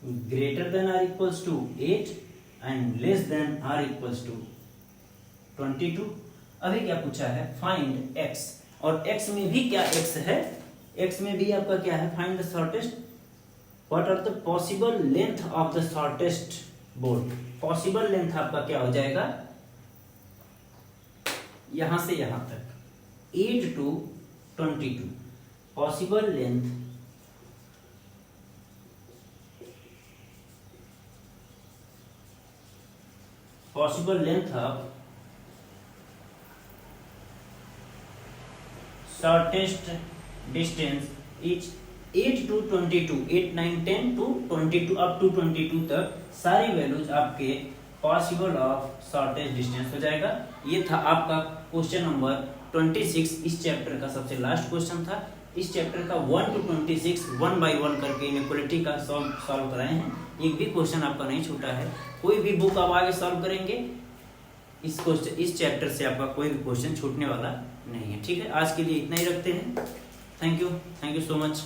greater than or equals to 8 and less than or equals to 22। अभी क्या पूछा है, फाइंड x, और x में भी क्या x है, x में भी आपका क्या है, find the shortest. What are the possible length of the shortest board. Possible length आपका क्या हो जाएगा, यहां से यहां तक 8 to 22। Possible length of shortest distance is 8 to 22, 8 9 10 to 22 up to 22 तक सारी वैल्यूज आपके पॉसिबल ऑफ शॉर्टेस्ट डिस्टेंस हो जाएगा। ये था आपका क्वेश्चन नंबर 26। इस चैप्टर का सबसे लास्ट क्वेश्चन था। इस चैप्टर का 1 to 26 1 by 1 करके इनइक्वालिटी का सॉल्व कराए हैं। एक भी क्वेश्चन आपका नहीं छूटा है। कोई भी बुक आप आगे सॉल्व करेंगे, इस चैप्टर से आपका कोई भी क्वेश्चन छूटने वाला नहीं है। ठीक है, आज के लिए इतना ही रखते हैं। Thank you so much.